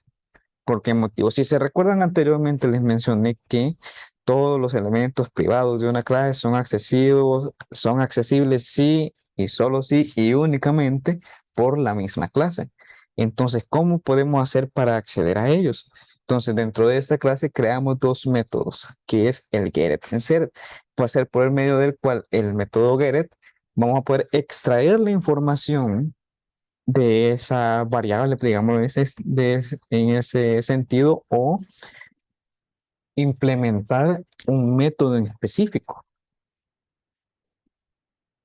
¿Por qué motivo? Si se recuerdan anteriormente, les mencioné que todos los elementos privados de una clase son accesibles sí y solo sí y únicamente por la misma clase. Entonces, ¿cómo podemos hacer para acceder a ellos? Entonces, dentro de esta clase creamos dos métodos, que es el get and set. Puede ser por el medio del cual el método get, vamos a poder extraer la información de esa variable, digamos, en ese sentido, o implementar un método en específico.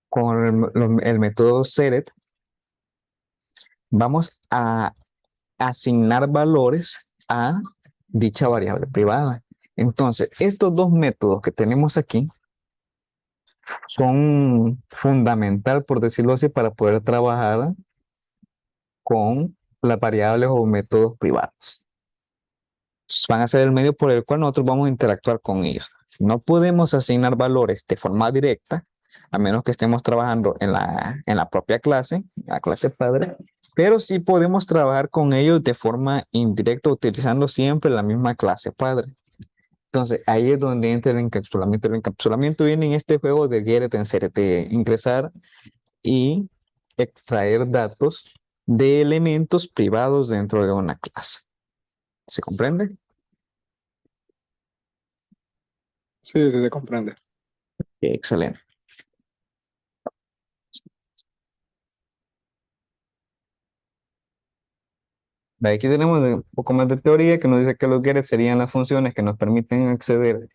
Con el método set, vamos a asignar valores a dicha variable privada. Entonces, estos dos métodos que tenemos aquí son fundamental, por decirlo así, para poder trabajar con las variables o métodos privados. Van a ser el medio por el cual nosotros vamos a interactuar con ellos. No podemos asignar valores de forma directa, a menos que estemos trabajando en la propia clase, la clase padre, pero sí podemos trabajar con ellos de forma indirecta, utilizando siempre la misma clase padre. Entonces, ahí es donde entra el encapsulamiento. El encapsulamiento viene en este juego de get and set, de ingresar y extraer datos de elementos privados dentro de una clase. ¿Se comprende? Sí, sí, se comprende. Excelente. De aquí tenemos un poco más de teoría que nos dice que los get serían las funciones que nos permiten acceder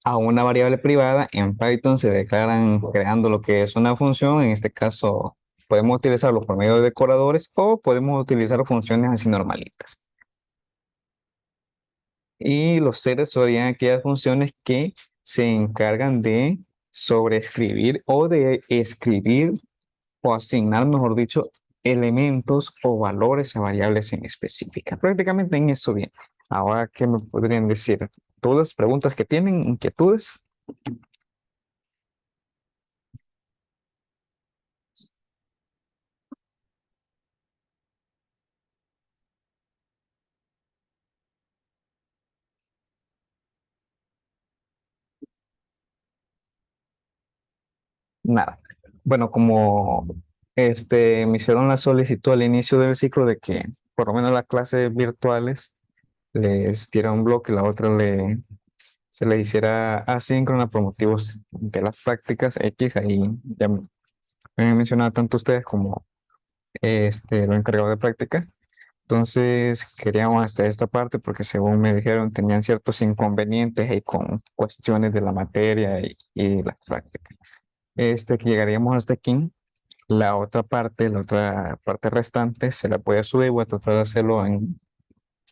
a una variable privada. En Python se declaran creando lo que es una función. En este caso podemos utilizarlo por medio de decoradores o podemos utilizar funciones así normalitas. Y los seres serían aquellas funciones que se encargan de sobreescribir o de escribir o asignar, mejor dicho, elementos o valores a variables en específica. Prácticamente en eso bien. Ahora, ¿qué me podrían decir? ¿Todas preguntas que tienen, inquietudes? Nada. Bueno, como me hicieron la solicitud al inicio del ciclo de que por lo menos las clases virtuales les diera un bloque y la otra se le hiciera asíncrona por motivos de las prácticas X, ahí ya me han mencionado tanto ustedes como lo encargado de práctica. Entonces queríamos hasta esta parte porque según me dijeron tenían ciertos inconvenientes ahí con cuestiones de la materia y las prácticas. Que llegaríamos hasta aquí. La otra parte restante se la puede subir. Voy a tratar de hacerlo en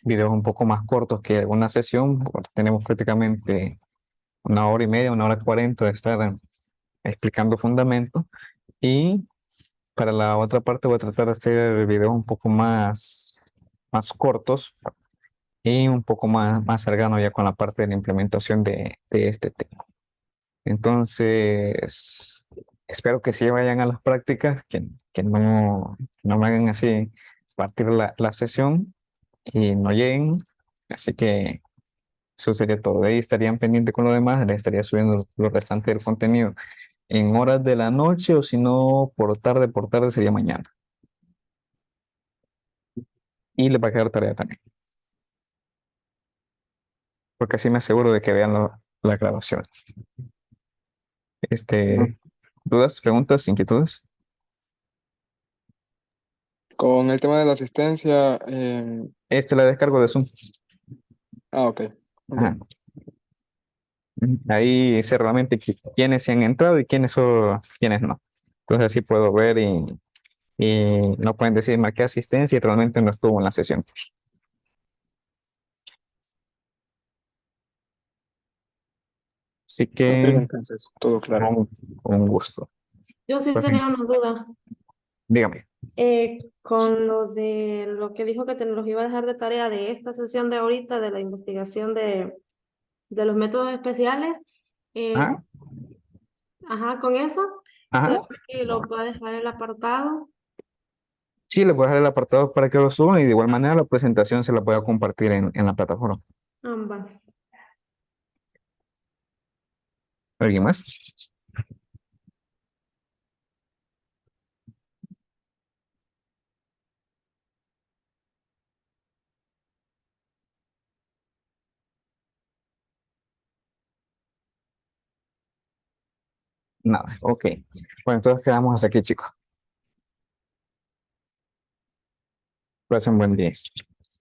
videos un poco más cortos que una sesión, porque tenemos prácticamente 1 hora y media, 1 hora 40 de estar explicando fundamentos. Y para la otra parte voy a tratar de hacer videos un poco más cortos y un poco más cercano ya con la parte de la implementación de este tema. Entonces, espero que sí vayan a las prácticas, que no me hagan así partir la sesión y no lleguen. Así que eso sería todo. De ahí estarían pendientes con lo demás, les estaría subiendo lo restante del contenido en horas de la noche o si no, por tarde sería mañana. Y les va a quedar tarea también, porque así me aseguro de que vean la grabación. ¿Dudas, preguntas, inquietudes? Con el tema de la asistencia, La descargo de Zoom. ok. Ajá. Ahí dice realmente quiénes se han entrado y quiénes no. Entonces así puedo ver y no pueden decir marqué asistencia y realmente no estuvo en la sesión. Así Ok, que entonces, todo claro. un gusto. Yo sí Pues, tenía una duda. dígame. Con lo de lo que dijo que te los iba a dejar de tarea de esta sesión de ahorita, de la investigación de los métodos especiales, Ajá, ajá, con eso, ajá. ¿será que lo va a dejar el apartado? Sí, le voy a dejar el apartado para que lo suban y de igual manera la presentación se la voy a compartir en la plataforma. Va. ¿Alguien más? Nada, ok. Bueno, entonces quedamos hasta aquí, chicos. Pasen buen día.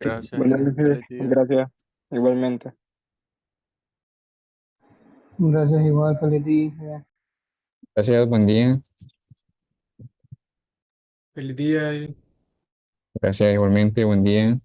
Gracias, Buenas Inés. noches, Feliz día. gracias, igualmente. Gracias, igual, feliz día. Gracias, buen día. Feliz día. Gracias igualmente, buen día.